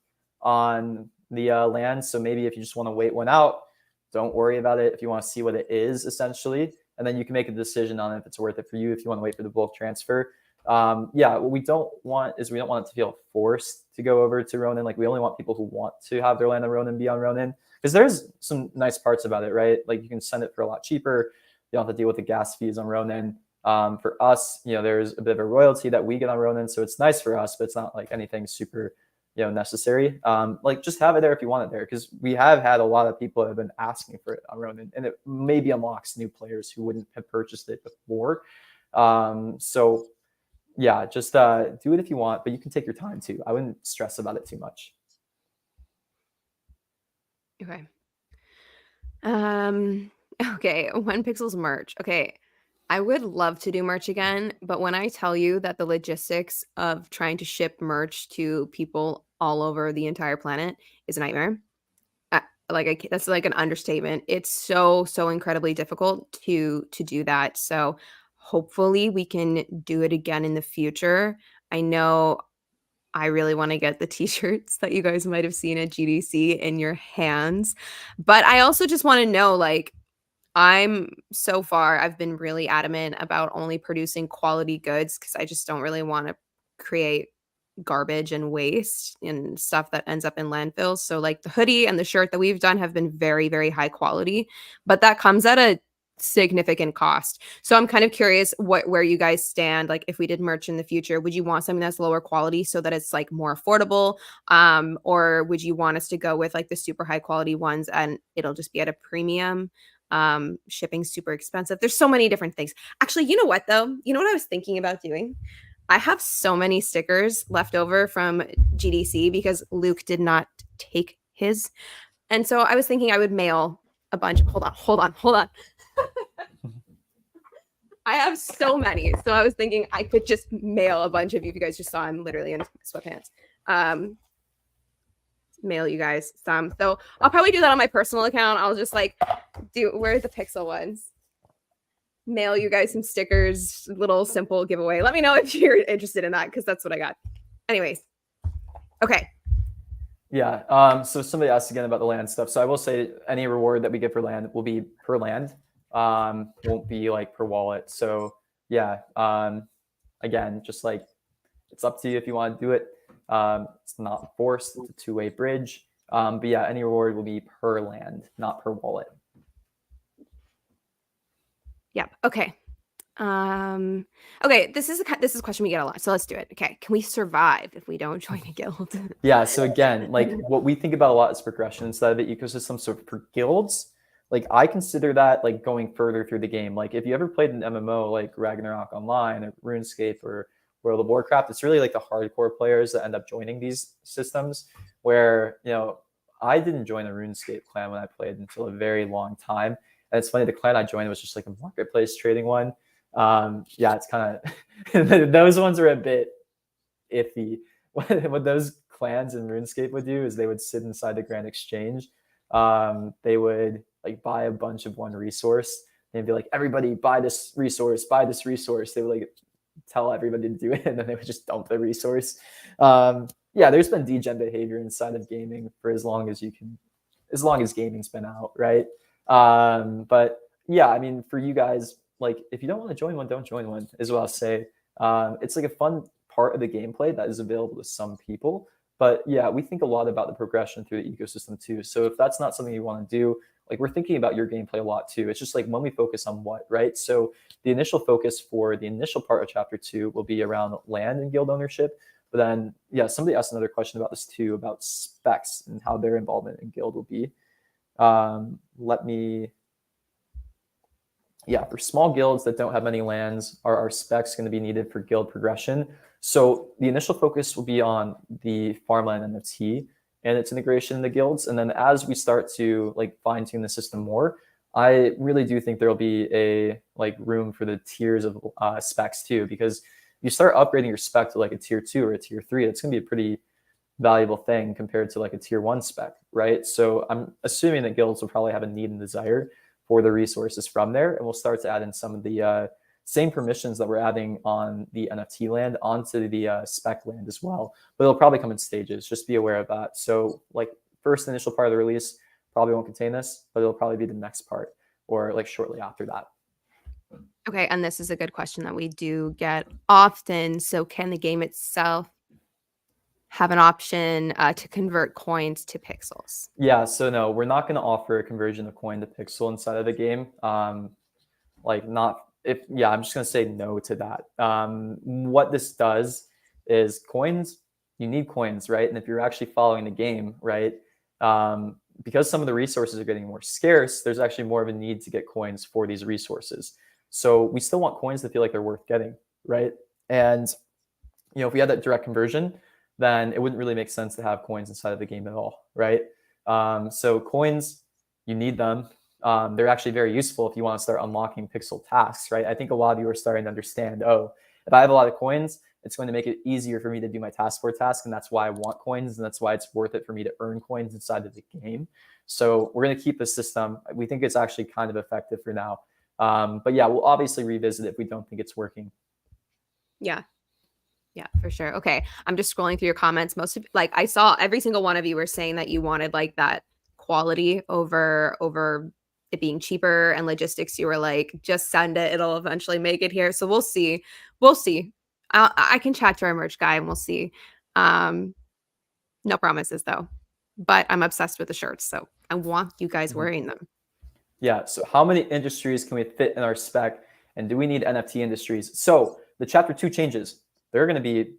on the land. So maybe if you just want to wait one out, don't worry about it. If you want to see what it is, essentially, and then you can make a decision on if it's worth it for you. If you want to wait for the bulk transfer. What we don't want is we don't want it to feel forced to go over to Ronin. Like we only want people who want to have their land on Ronin be on Ronin, because there's some nice parts about it, right? Like you can send it for a lot cheaper. You don't have to deal with the gas fees on Ronin. For us, there's a bit of a royalty that we get on Ronin, so it's nice for us, but it's not like anything super, necessary. Like just have it there if you want it there, because we have had a lot of people that have been asking for it on Ronin, and it maybe unlocks new players who wouldn't have purchased it before. So yeah, just do it if you want, but you can take your time too. I wouldn't stress about it too much. okay. Um, okay, when Pixels merch. Okay, I would love to do merch again, but when I tell you that the logistics of trying to ship merch to people all over the entire planet is a nightmare. That's like an understatement. It's so incredibly difficult to do that. So hopefully we can do it again in the future. I know I really want to get the t-shirts that you guys might have seen at GDC in your hands. But I also just want to know, like, I've been really adamant about only producing quality goods because I just don't really want to create garbage and waste and stuff that ends up in landfills. So like the hoodie and the shirt that we've done have been very high quality, but that comes at a significant cost. So I'm kind of curious where you guys stand. Like if we did merch in the future, would you want something that's lower quality so that it's like more affordable? Or would you want us to go with like the super high quality ones and it'll just be at a premium? Shipping super expensive. There's so many different things. Actually, you know what though? You know what I was thinking about doing? I have so many stickers left over from GDC because Luke did not take his. And so I was thinking I would mail a bunch. Hold on. I have so many. So I was thinking I could just mail a bunch of you. If you guys just saw, I'm literally in sweatpants. Mail you guys some. So I'll probably do that on my personal account. I'll just like where are the pixel ones? Mail you guys some stickers, little simple giveaway. Let me know if you're interested in that because that's what I got. Anyways, okay. Yeah. So somebody asked again about the land stuff. So I will say any reward that we get for land will be per land. Won't be like per wallet. So yeah. Again, just like it's up to you if you want to do it. It's not forced. It's a two-way bridge. But yeah, any reward will be per land, not per wallet. Yep. Okay. Okay, this is a question we get a lot, so let's do it. Okay, can we survive if we don't join a guild? Yeah, so again, like what we think about a lot is progression instead of the ecosystem. So for guilds, like I consider that like going further through the game. Like if you ever played an MMO like Ragnarok Online or RuneScape or World of Warcraft, it's really like the hardcore players that end up joining these systems where, I didn't join a RuneScape clan when I played until a very long time. And it's funny, the clan I joined was just like a marketplace trading one. Yeah, it's kind of those ones are a bit iffy. What those clans in RuneScape would do is they would sit inside the Grand Exchange. They would like buy a bunch of one resource. They'd be like, everybody buy this resource, buy this resource. They would like tell everybody to do it, and then they would just dump the resource. Yeah, there's been degen behavior inside of gaming for as long as gaming's been out, right? But yeah, I mean, for you guys, like if you don't want to join one, don't join one, is what I'll say. It's like a fun part of the gameplay that is available to some people. But yeah, we think a lot about the progression through the ecosystem too. So if that's not something you want to do, like we're thinking about your gameplay a lot too. It's just like when we focus on what, right? So the initial focus for the initial part of chapter 2 will be around land and guild ownership. But then, yeah, somebody asked another question about this too, about specs and how their involvement in guild will be. Yeah, for small guilds that don't have many lands, are our specs going to be needed for guild progression? So the initial focus will be on the farmland NFT and its integration in the guilds. And then as we start to like fine tune the system more, I really do think there'll be a like room for the tiers of specs too, because if you start upgrading your spec to like a tier 2 or a tier 3, it's going to be a pretty valuable thing compared to like a tier 1 spec, right? So I'm assuming that guilds will probably have a need and desire for the resources from there, and we'll start to add in some of the same permissions that we're adding on the NFT land onto the spec land as well. But it'll probably come in stages. Just be aware of that. So like first initial part of the release probably won't contain this, but it'll probably be the next part or like shortly after that. Okay, and this is a good question that we do get often. So can the game itself have an option to convert coins to pixels? Yeah, so no, we're not going to offer a conversion of coin to pixel inside of the game. Like not if yeah, I'm just going to say no to that. What this does is coins, you need coins, right? And if you're actually following the game, right, because some of the resources are getting more scarce, there's actually more of a need to get coins for these resources. So we still want coins to feel like they're worth getting, right? And if we had that direct conversion, then it wouldn't really make sense to have coins inside of the game at all, right? So coins, you need them. they're actually very useful if you want to start unlocking pixel tasks, right? I think a lot of you are starting to understand, oh, if I have a lot of coins, it's going to make it easier for me to do my Taskboard task, and that's why I want coins, and that's why it's worth it for me to earn coins inside of the game. So we're going to keep the system. We think it's actually kind of effective for now. But yeah, we'll obviously revisit it if we don't think it's working. Yeah. Yeah, for sure. Okay. I'm just scrolling through your comments. Most of like I saw every single one of you were saying that you wanted like that quality over it being cheaper and logistics. You were like, just send it. It'll eventually make it here. So we'll see. We'll see. I can chat to our merch guy and we'll see. No promises though. But I'm obsessed with the shirts, so I want you guys wearing them. Yeah. So how many industries can we fit in our spec? And do we need NFT industries? So the chapter 2 changes. There are going to be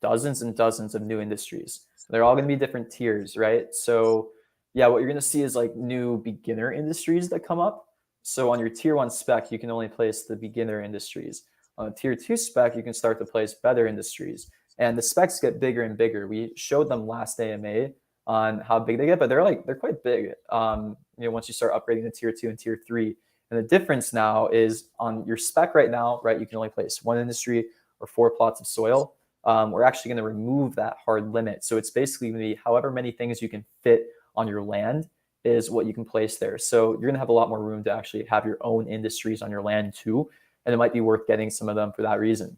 dozens and dozens of new industries. They're all going to be different tiers, right? So yeah, what you're going to see is like new beginner industries that come up. So on your tier 1 spec, you can only place the beginner industries. On a tier 2 spec, you can start to place better industries. And the specs get bigger and bigger. We showed them last AMA on how big they get, but they're quite big. Once you start upgrading to tier 2 and tier 3. And the difference now is on your spec right now, right? You can only place 1 industry or 4 plots of soil. We're actually going to remove that hard limit. So it's basically going to be however many things you can fit on your land is what you can place there. So you're going to have a lot more room to actually have your own industries on your land too. And it might be worth getting some of them for that reason.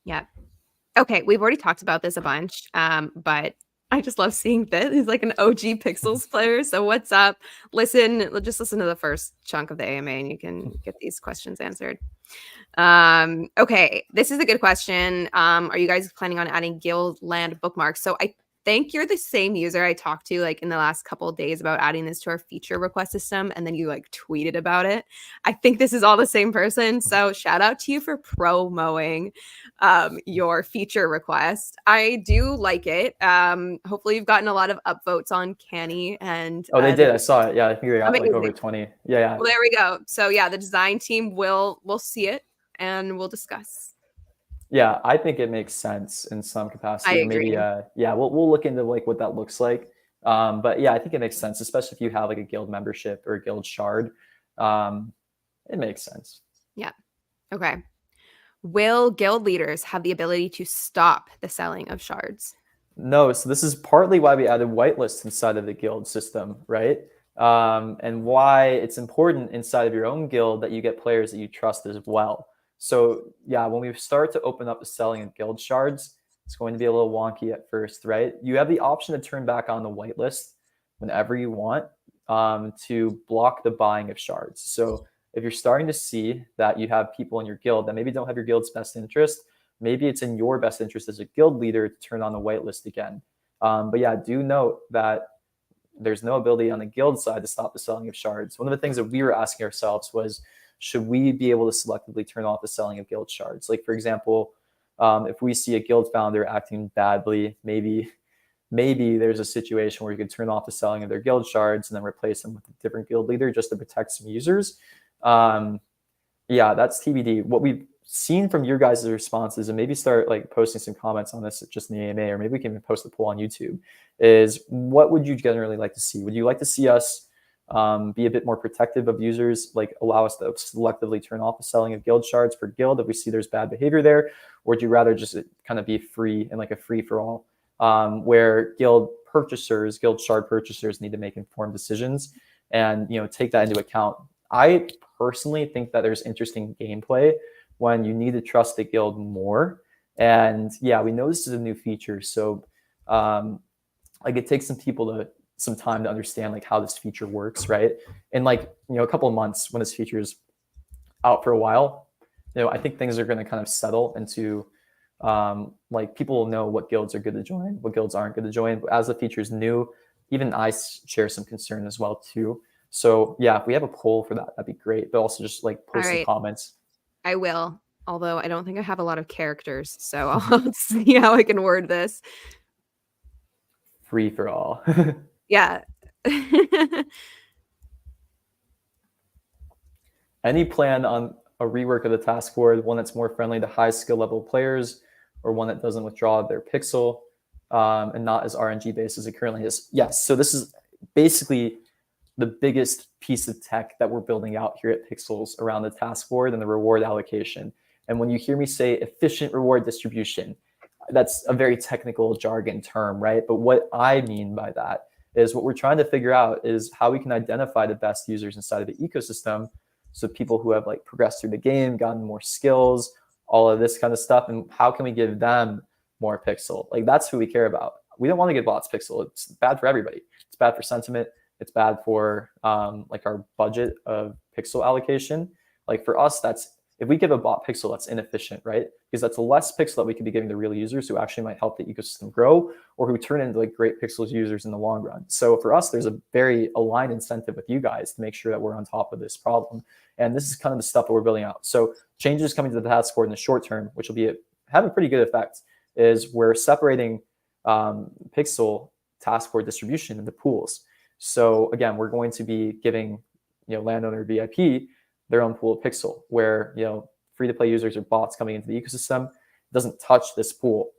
Yeah. Okay, we've already talked about this a bunch, but I just love seeing this. He's like an OG Pixels player. So what's up? Just listen to the first chunk of the AMA and you can get these questions answered. Okay, this is a good question. Are you guys planning on adding guild land bookmarks? So I think you're the same user I talked to like in the last couple of days about adding this to our feature request system, and then you like tweeted about it. I think this is all the same person. So shout out to you for promoing your feature request. I do like it. Hopefully you've gotten a lot of upvotes on Canny and oh, they did. I saw it. Yeah, I think they got amazing. like over 20. Yeah. Well, there we go. So yeah, the design team will see it and we'll discuss. Yeah, I think it makes sense in some capacity. I agree. Maybe, we'll look into like what that looks like. But yeah, I think it makes sense, especially if you have like a guild membership or a guild shard. It makes sense. Yeah. Okay. Will guild leaders have the ability to stop the selling of shards? No, so this is partly why we added whitelists inside of the guild system, right? And why it's important inside of your own guild that you get players that you trust as well. So yeah, when we start to open up the selling of guild shards, it's going to be a little wonky at first, right? You have the option to turn back on the whitelist whenever you want to block the buying of shards. So if you're starting to see that you have people in your guild that maybe don't have your guild's best interest, maybe it's in your best interest as a guild leader to turn on the whitelist again. But yeah, do note that there's no ability on the guild side to stop the selling of shards. One of the things that we were asking ourselves was, should we be able to selectively turn off the selling of guild shards? Like, for example, if we see a guild founder acting badly, maybe there's a situation where you could turn off the selling of their guild shards and then replace them with a different guild leader just to protect some users. Yeah, that's TBD. What we've seen from your guys' responses, and maybe start like posting some comments on this just in the AMA, or maybe we can even post a poll on YouTube, is what would you generally like to see? Would you like to see us be a bit more protective of users, like allow us to selectively turn off the selling of guild shards per guild if we see there's bad behavior there? Or would you rather just kind of be free and like a free for all, where guild shard purchasers need to make informed decisions and take that into account? I personally think that there's interesting gameplay when you need to trust the guild more. And yeah, we know this is a new feature, so like it takes some time to understand like how this feature works, right? And like a couple of months when this feature is out for a while, I think things are going to kind of settle into like people will know what guilds are good to join, what guilds aren't good to join. But as the feature is new, even I share some concern as well too. So yeah, if we have a poll for that, that'd be great. But also just like post some comments. I will, although I don't think I have a lot of characters, so I'll see how I can word this. Free for all. Yeah. Any plan on a rework of the Taskboard, one that's more friendly to high skill level players, or one that doesn't withdraw their pixel and not as RNG based as it currently is? Yes. So this is basically the biggest piece of tech that we're building out here at Pixels around the task board and the reward allocation. And when you hear me say efficient reward distribution, that's a very technical jargon term, right? But what I mean by that is what we're trying to figure out is how we can identify the best users inside of the ecosystem. So people who have like progressed through the game, gotten more skills, all of this kind of stuff. And how can we give them more pixel? Like that's who we care about. We don't want to give bots pixel. It's bad for everybody. It's bad for sentiment. It's bad for like our budget of pixel allocation. Like for us, that's if we give a bot pixel, that's inefficient, right? Because that's less pixel that we could be giving to real users who actually might help the ecosystem grow or who turn into like great pixels users in the long run. So for us, there's a very aligned incentive with you guys to make sure that we're on top of this problem. And this is kind of the stuff that we're building out. So changes coming to the task board in the short term, which will have a pretty good effect, is we're separating pixel task board distribution into pools. So again, we're going to be giving landowner VIP their own pool of pixel, where free-to-play users or bots coming into the ecosystem doesn't touch this pool.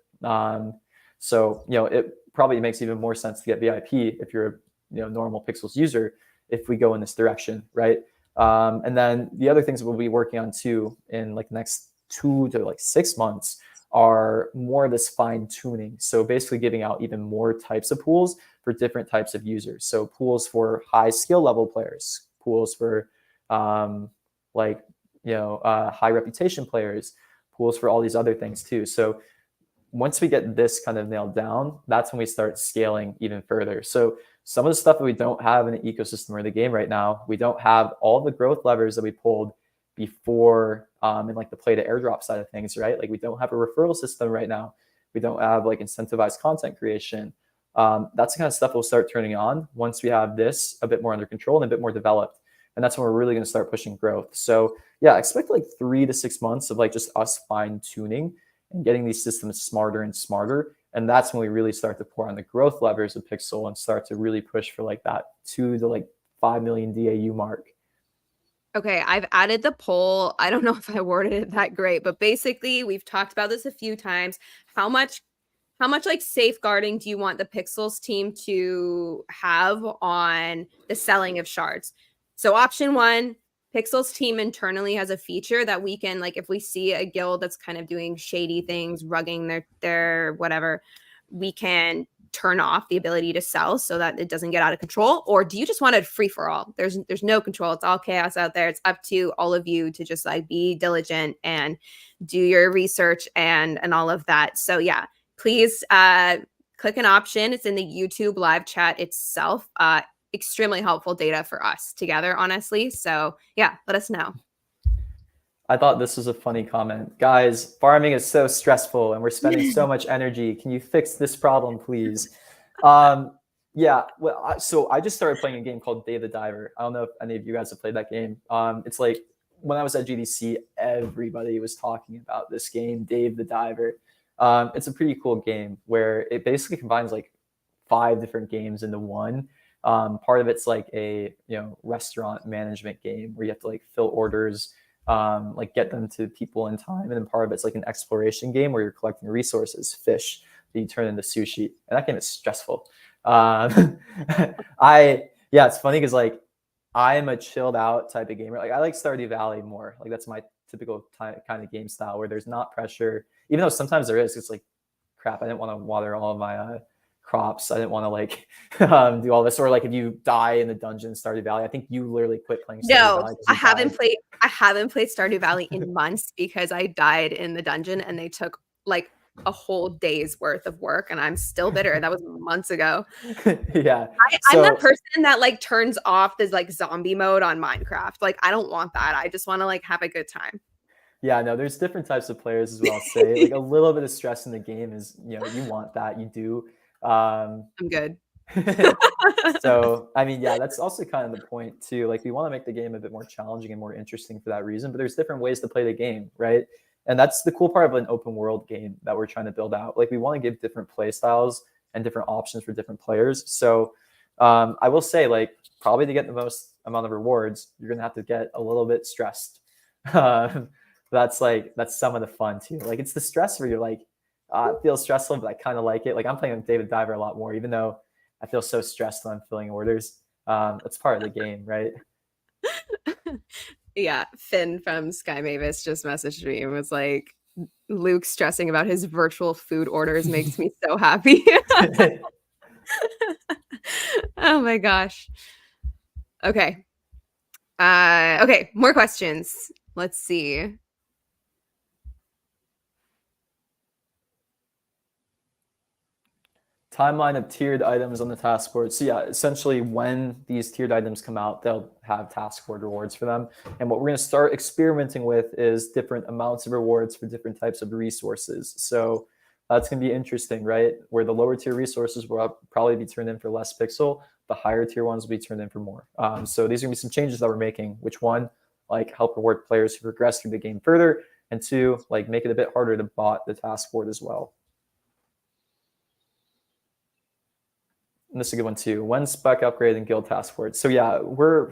So it probably makes even more sense to get VIP if you're a normal pixels user if we go in this direction, right? And then the other things that we'll be working on too in like the next 2 to 6 months are more of this fine tuning. So basically giving out even more types of pools for different types of users. So pools for high skill level players, pools for high reputation players, pools for all these other things too. So once we get this kind of nailed down, that's when we start scaling even further. So some of the stuff that we don't have in the ecosystem or the game right now, we don't have all the growth levers that we pulled before in like the play to airdrop side of things, right? Like we don't have a referral system right now. We don't have like incentivized content creation. That's the kind of stuff we'll start turning on once we have this a bit more under control and a bit more developed. And that's when we're really going to start pushing growth. So yeah, expect like 3 to 6 months of like just us fine tuning and getting these systems smarter and smarter. And that's when we really start to pour on the growth levers of Pixel and start to really push for like that 2 to 5 million DAU mark. Okay, I've added the poll. I don't know if I worded it that great, but basically we've talked about this a few times. How much like safeguarding do you want the Pixels team to have on the selling of shards? So option 1, Pixels team internally has a feature that we can, like, if we see a guild that's kind of doing shady things, rugging their whatever, we can turn off the ability to sell so that it doesn't get out of control. Or do you just want it free for all? There's no control. It's all chaos out there. It's up to all of you to just like be diligent and do your research and all of that. So yeah, please click an option. It's in the YouTube live chat itself. Extremely helpful data for us together, honestly. So yeah, let us know. I thought this was a funny comment. Guys, farming is so stressful and we're spending so much energy. Can you fix this problem, please? Yeah, well, so I just started playing a game called Dave the Diver. I don't know if any of you guys have played that game. It's like when I was at GDC, everybody was talking about this game, Dave the Diver. It's a pretty cool game where it basically combines like 5 different games into one. Part of it's like a restaurant management game where you have to like fill orders, like get them to people in time, and then part of it's like an exploration game where you're collecting resources, fish that you turn into sushi, and that game is stressful. It's funny because like I'm a chilled out type of gamer. Like I like Stardew Valley more. Like that's my typical kind of game style where there's not pressure, even though sometimes there is. It's like crap. I didn't want to water all of my crops. I didn't want to like do all this, or like if you die in the dungeon in Stardew Valley. I think you literally quit playing Stardew Valley. I haven't played Stardew Valley in months because I died in the dungeon and they took like a whole day's worth of work and I'm still bitter. That was months ago. Yeah. I'm that person that like turns off this like zombie mode on Minecraft. Like I don't want that. I just want to like have a good time. Yeah, no, there's different types of players as well. Say like a little bit of stress in the game is, you want that, you do. I'm good. So, I mean, yeah, that's also kind of the point too. Like we want to make the game a bit more challenging and more interesting for that reason, but there's different ways to play the game, right? And that's the cool part of an open world game that we're trying to build out. Like we want to give different play styles and different options for different players. So I will say like probably to get the most amount of rewards, you're going to have to get a little bit stressed. That's some of the fun too. Like it's the stress where you're like, it feels stressful, but I kind of like it. Like I'm playing with David Diver a lot more, even though I feel so stressed when I'm filling orders. It's part of the game, right? Yeah, Finn from Sky Mavis just messaged me and was like, Luke stressing about his virtual food orders makes me so happy. Oh my gosh. Okay. Okay, more questions. Let's see. Timeline of tiered items on the task board. So yeah, essentially when these tiered items come out, they'll have task board rewards for them. And what we're going to start experimenting with is different amounts of rewards for different types of resources. So that's going to be interesting, right? Where the lower tier resources will probably be turned in for less pixel, the higher tier ones will be turned in for more. So these are going to be some changes that we're making, which one, like help reward players who progress through the game further, and two, like make it a bit harder to bot the task board as well. And this is a good one too. When spec upgrade and guild task force. So yeah, we're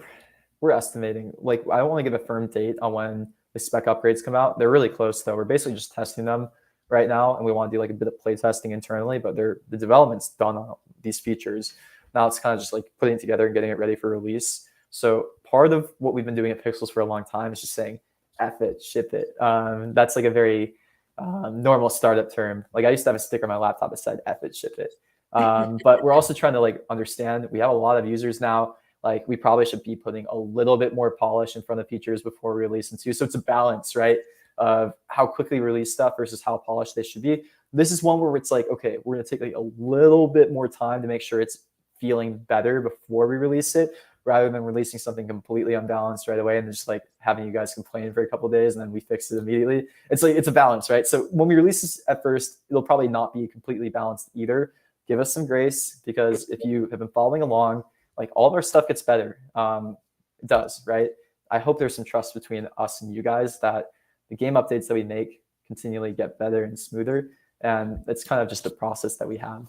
estimating. Like I don't want to give a firm date on when the spec upgrades come out. They're really close though. We're basically just testing them right now, and we want to do like a bit of play testing internally. But the development's done on these features. Now it's kind of just like putting it together and getting it ready for release. So part of what we've been doing at Pixels for a long time is just saying, "F it, ship it." That's like a very normal startup term. Like I used to have a sticker on my laptop that said "F it, ship it." But we're also trying to like understand we have a lot of users now. Like we probably should be putting a little bit more polish in front of features before we release them too. So it's a balance, right? Of how quickly we release stuff versus how polished they should be. This is one where it's like, okay, we're gonna take like a little bit more time to make sure it's feeling better before we release it, rather than releasing something completely unbalanced right away and just like having you guys complain for a couple of days and then we fix it immediately. It's like it's a balance, right? So when we release this at first, it'll probably not be completely balanced either. Give us some grace, because if you have been following along, like all of our stuff gets better. It does, right? I hope there's some trust between us and you guys that the game updates that we make continually get better and smoother. And it's kind of just the process that we have.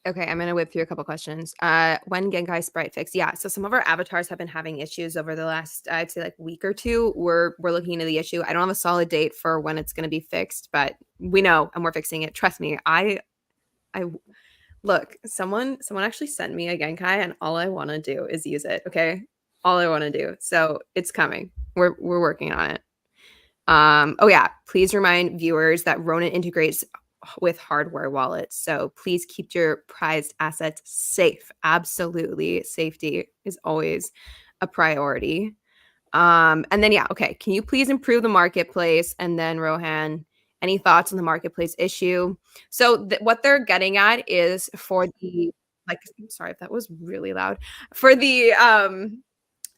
Okay, I'm gonna whip through a couple questions. When Genkai sprite fix? Yeah, so some of our avatars have been having issues over the last, I'd say, like week or two. We're looking into the issue. I don't have a solid date for when it's gonna be fixed, but we know and we're fixing it. Trust me. I look. Someone actually sent me a Genkai, and all I want to do is use it. Okay, all I want to do. So it's coming. We're working on it. Oh yeah, please remind viewers that Ronin integrates with hardware wallets. So please keep your prized assets safe. Absolutely. Safety is always a priority. And then, yeah, okay. Can you please improve the marketplace? And then, Rohan, any thoughts on the marketplace issue? So, what they're getting at is for the, like, I'm sorry if that was really loud, for the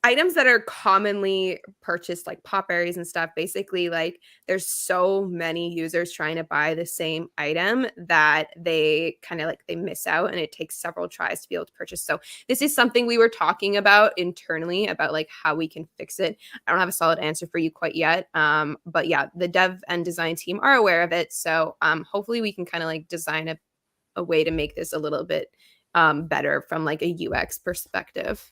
items that are commonly purchased, like pop berries and stuff. Basically, like there's so many users trying to buy the same item that they kind of like they miss out, and it takes several tries to be able to purchase. So this is something we were talking about internally about like how we can fix it. I don't have a solid answer for you quite yet, but yeah, the dev and design team are aware of it. So hopefully we can kind of like design a way to make this a little bit better from like a UX perspective.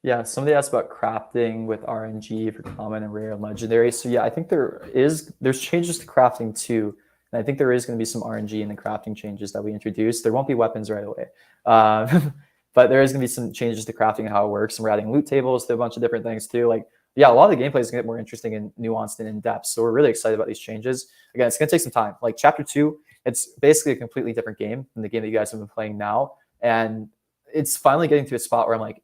Yeah, somebody asked about crafting with RNG for common and rare and legendary. So yeah, I think there's changes to crafting too. And I think there is going to be some RNG in the crafting changes that we introduce. There won't be weapons right away. But there is going to be some changes to crafting and how it works. And we're adding loot tables to a bunch of different things too. Like, yeah, a lot of the gameplay is going to get more interesting and nuanced and in depth. So we're really excited about these changes. Again, it's going to take some time. Like chapter 2, it's basically a completely different game than the game that you guys have been playing now. And it's finally getting to a spot where I'm like,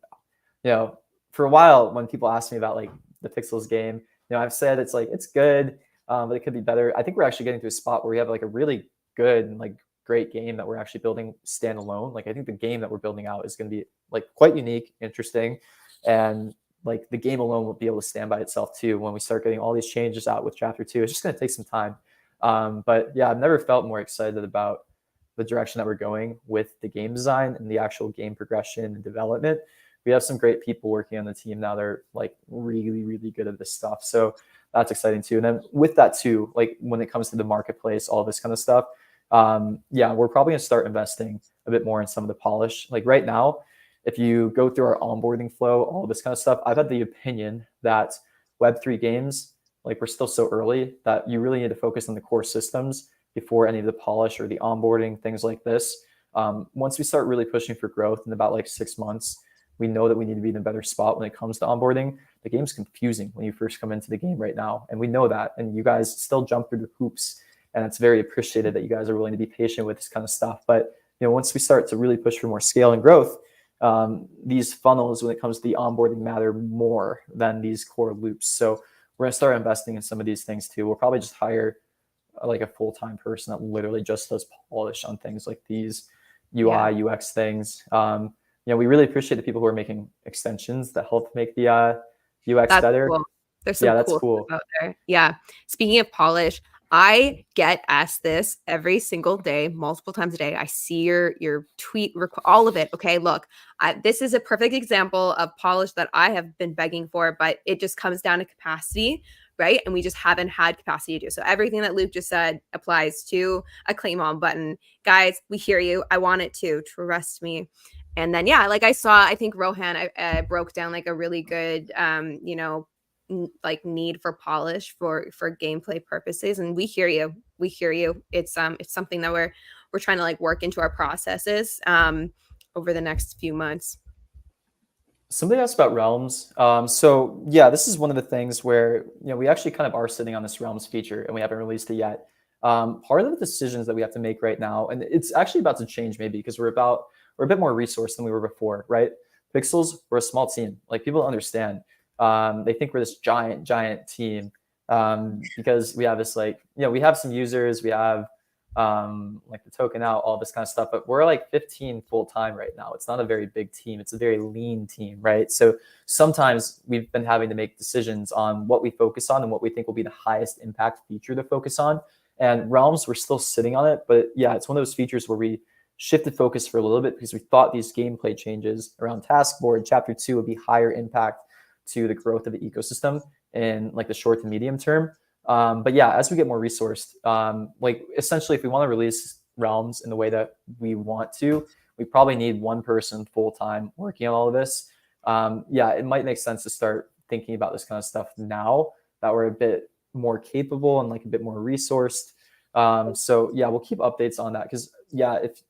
for a while when people ask me about like the Pixels game, I've said it's like it's good, but it could be better. I think we're actually getting to a spot where we have like a really good and like great game that we're actually building standalone. Like I think the game that we're building out is going to be like quite unique, interesting, and like the game alone will be able to stand by itself too when we start getting all these changes out with chapter 2. It's just going to take some time, but yeah, I've never felt more excited about the direction that we're going with the game design and the actual game progression and development. We have some great people working on the team now. They're like really, really good at this stuff. So that's exciting too. And then with that too, like when it comes to the marketplace, all this kind of stuff, yeah, we're probably gonna start investing a bit more in some of the polish. Like right now, if you go through our onboarding flow, all this kind of stuff, I've had the opinion that Web3 games, like we're still so early that you really need to focus on the core systems before any of the polish or the onboarding, things like this. Once we start really pushing for growth in about like 6 months, we know that we need to be in a better spot when it comes to onboarding. The game's confusing when you first come into the game right now, and we know that. And you guys still jump through the hoops, and it's very appreciated that you guys are willing to be patient with this kind of stuff. But once we start to really push for more scale and growth, these funnels, when it comes to the onboarding, matter more than these core loops. So we're gonna start investing in some of these things too. We'll probably just hire like a full-time person that literally just does polish on things like these UI, UX things. We really appreciate the people who are making extensions that help make the UX That's better. cool. There's some that's cool cool. stuff out there. Yeah. Speaking of polish, I get asked this every single day, multiple times a day. I see your tweet, all of it. Okay, look, this is a perfect example of polish that I have been begging for, but it just comes down to capacity, right? And we just haven't had capacity to do so. Everything that Luke just said applies to a claim on button. Guys, we hear you. I want it to. Trust me. And then like I think Rohan broke down like a really good like need for polish for gameplay purposes, and we hear you. It's something that we're trying to like work into our processes over the next few months. Somebody asked about realms. So yeah, this is one of the things where we actually kind of are sitting on this realms feature and we haven't released it yet. Part of the decisions that we have to make right now, and it's actually about to change maybe because we're a bit more resourced than we were before, right? Pixels, we're a small team. Like, people don't understand. They think we're this giant team because we have this we have some users, we have like the token out, all this kind of stuff, but we're like 15 full-time right now. It's not a very big team. It's a very lean team, right? So sometimes we've been having to make decisions on what we focus on and what we think will be the highest impact feature to focus on. And Realms, we're still sitting on it, but yeah, it's one of those features where we shifted focus for a little bit because we thought these gameplay changes around Taskboard Chapter 2 would be higher impact to the growth of the ecosystem in like the short to medium term. But yeah, as we get more resourced, like essentially if we want to release Realms in the way that we want to, we probably need one person full-time working on all of this. Yeah, it might make sense to start thinking about this kind of stuff now that we're a bit more capable and like a bit more resourced. So yeah, we'll keep updates on that because yeah, if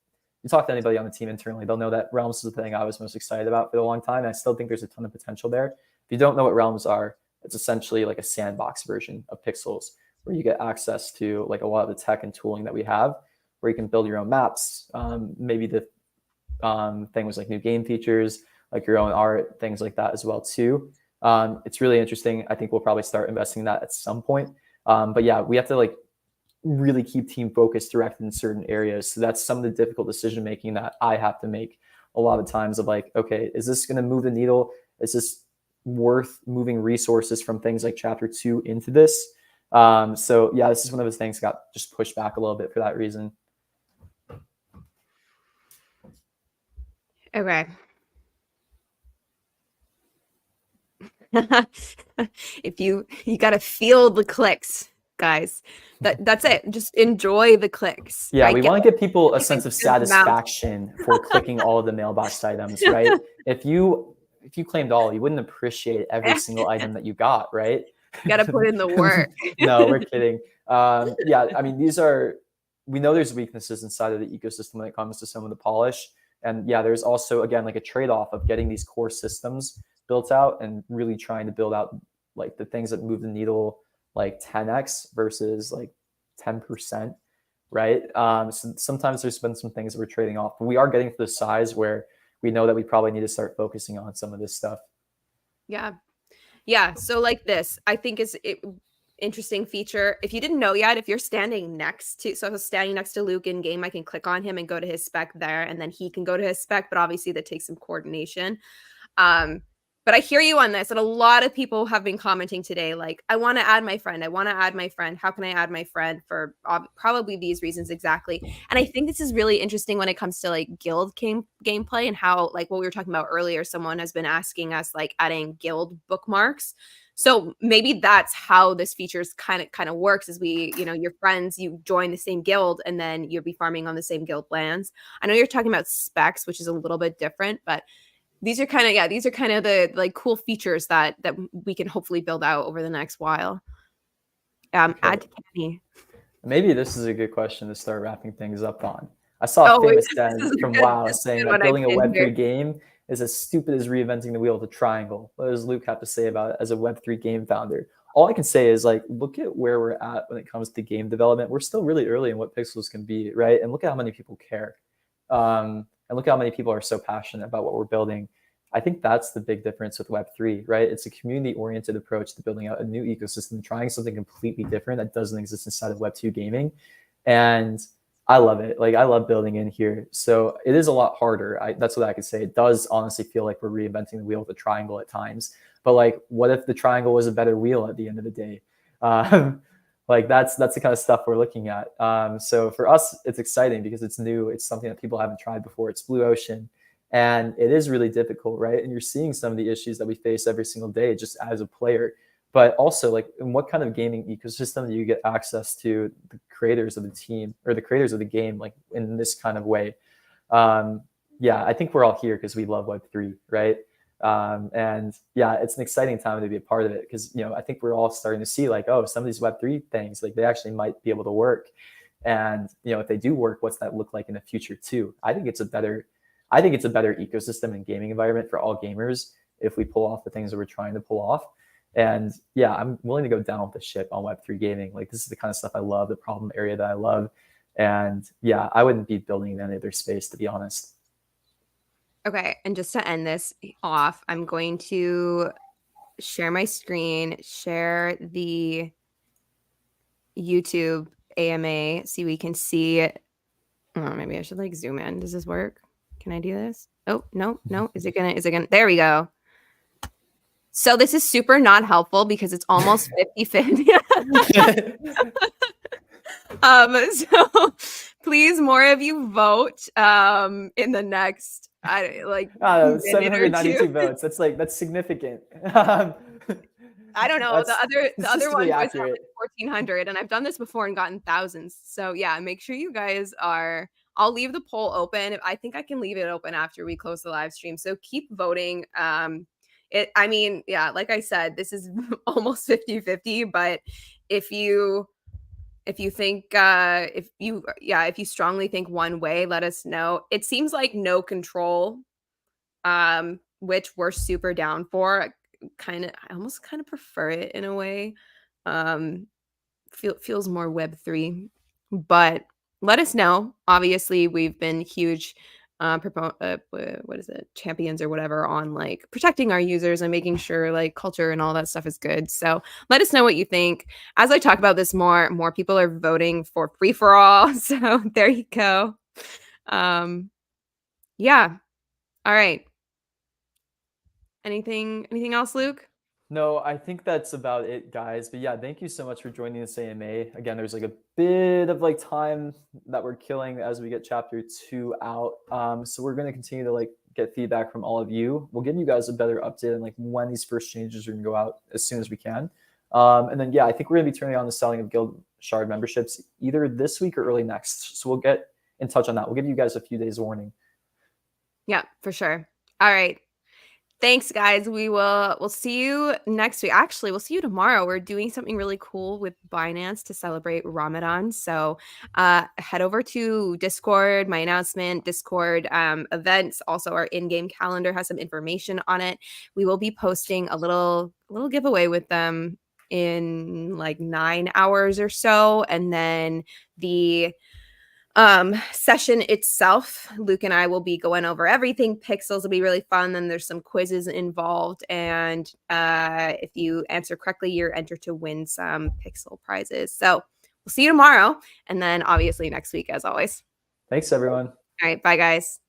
you talk to anybody on the team internally, they'll know that Realms is the thing I was most excited about for a long time. And I still think there's a ton of potential there. If you don't know what Realms are, it's essentially like a sandbox version of Pixels where you get access to like a lot of the tech and tooling that we have, where you can build your own maps. Maybe the thing was like new game features, like your own art, things like that as well too. It's really interesting. I think we'll probably start investing in that at some point. But yeah, we have to like really keep team focused directed in certain areas. So that's some of the difficult decision making that I have to make a lot of times of like, okay, is this going to move the needle? Is this worth moving resources from things like Chapter 2 into this? So yeah, this is one of those things that got just pushed back a little bit for that reason. Okay. If you got to feel the clicks, guys. That's it. Just enjoy the clicks. Yeah, right? we want to give people a sense of satisfaction for clicking all of the mailbox items, right? If you claimed all, you wouldn't appreciate every single item that you got, right? You got to put in the work. No, we're kidding. Yeah, I mean, we know there's weaknesses inside of the ecosystem when it comes to some of the polish. And yeah, there's also, again, like a trade-off of getting these core systems built out and really trying to build out like the things that move the needle like 10x versus like 10%, right? So sometimes there's been some things that we're trading off, but we are getting to the size where we know that we probably need to start focusing on some of this stuff. Yeah. So like this, I think is interesting feature. If you didn't know yet, if you're standing next to Luke in game, I can click on him and go to his spec there, and then he can go to his spec, but obviously that takes some coordination. But I hear you on this, and a lot of people have been commenting today, like, I want to add my friend. How can I add my friend? For probably these reasons exactly. And I think this is really interesting when it comes to like guild gameplay and how, like what we were talking about earlier, someone has been asking us like adding guild bookmarks. So maybe that's how this features kind of works is your friends, you join the same guild and then you'll be farming on the same guild lands. I know you're talking about specs, which is a little bit different, but these are kind of the like cool features that we can hopefully build out over the next while. Okay. Add to Kenny. Maybe this is a good question to start wrapping things up on. I saw a Oh, famous this trend is a from good WoW this is a saying good that one I building a pinned here. Web3 game is as stupid as reinventing the wheel with a triangle. What does Luke have to say about it as a Web3 game founder? All I can say is like, look at where we're at when it comes to game development. We're still really early in what pixels can be, right? And look at how many people care. And look at how many people are so passionate about what we're building. I think that's the big difference with Web3, right? It's a community-oriented approach to building out a new ecosystem, trying something completely different that doesn't exist inside of Web2 gaming. And I love it. Like I love building in here. So it is a lot harder. That's what I could say. It does honestly feel like we're reinventing the wheel with a triangle at times. But like, what if the triangle was a better wheel at the end of the day? Um, like that's the kind of stuff we're looking at. So for us, it's exciting because it's new. It's something that people haven't tried before. It's blue ocean, and it is really difficult, right? And you're seeing some of the issues that we face every single day just as a player. But also, like, in what kind of gaming ecosystem do you get access to the creators of the team or the creators of the game, like in this kind of way? Um, yeah, I think we're all here because we love Web3, right? And yeah, it's an exciting time to be a part of it because, you know, I think we're all starting to see like, oh, some of these Web3 things, like they actually might be able to work. And, you know, if they do work, what's that look like in the future too? I think it's a better ecosystem and gaming environment for all gamers if we pull off the things that we're trying to pull off. And yeah, I'm willing to go down with the ship on Web3 gaming. Like this is the kind of stuff I love, the problem area that I love. And yeah, I wouldn't be building in any other space, to be honest. Okay, and just to end this off, I'm going to share my screen, share the YouTube AMA so we can see it. Oh, maybe I should like zoom in. Does this work? Can I do this? Oh, no. Is it gonna, there we go. So this is super not helpful because it's almost 50-50. So please more of you vote in the next minute or two. 792 votes. That's significant. I don't know. That's The other one statistically was accurate. 1,400, and I've done this before and gotten thousands. So yeah, make sure you guys are. I'll leave the poll open. I think I can leave it open after we close the live stream. So keep voting. I mean, yeah, like I said, this is almost 50-50, but if you think if you strongly think one way, let us know. It seems like no control, which we're super down for. I almost kind of prefer it in a way. Feels more Web3, but let us know. Obviously, we've been huge what is it, champions or whatever on like protecting our users and making sure like culture and all that stuff is good. So let us know what you think. As I talk about this more people are voting for free for all. So there you go. Yeah. All right. Anything else, Luke? No, I think that's about it, guys. But yeah, thank you so much for joining this AMA. Again, there's like a bit of like time that we're killing as we get chapter 2 out. So we're going to continue to like get feedback from all of you. We'll give you guys a better update on like when these first changes are going to go out as soon as we can. And then yeah, I think we're going to be turning on the selling of Guild Shard memberships either this week or early next. So we'll get in touch on that. We'll give you guys a few days warning. Yeah, for sure. All right. Thanks, guys. We'll see you next week. Actually, we'll see you tomorrow. We're doing something really cool with Binance to celebrate Ramadan. So head over to Discord, my announcement, Discord events. Also, our in-game calendar has some information on it. We will be posting a little giveaway with them in like 9 hours or so. And then the session itself, Luke and I will be going over everything pixels. Will be really fun. Then there's some quizzes involved, and if you answer correctly, you're entered to win some pixel prizes. So we'll see you tomorrow, and then obviously next week as always. Thanks, everyone. All right, bye guys.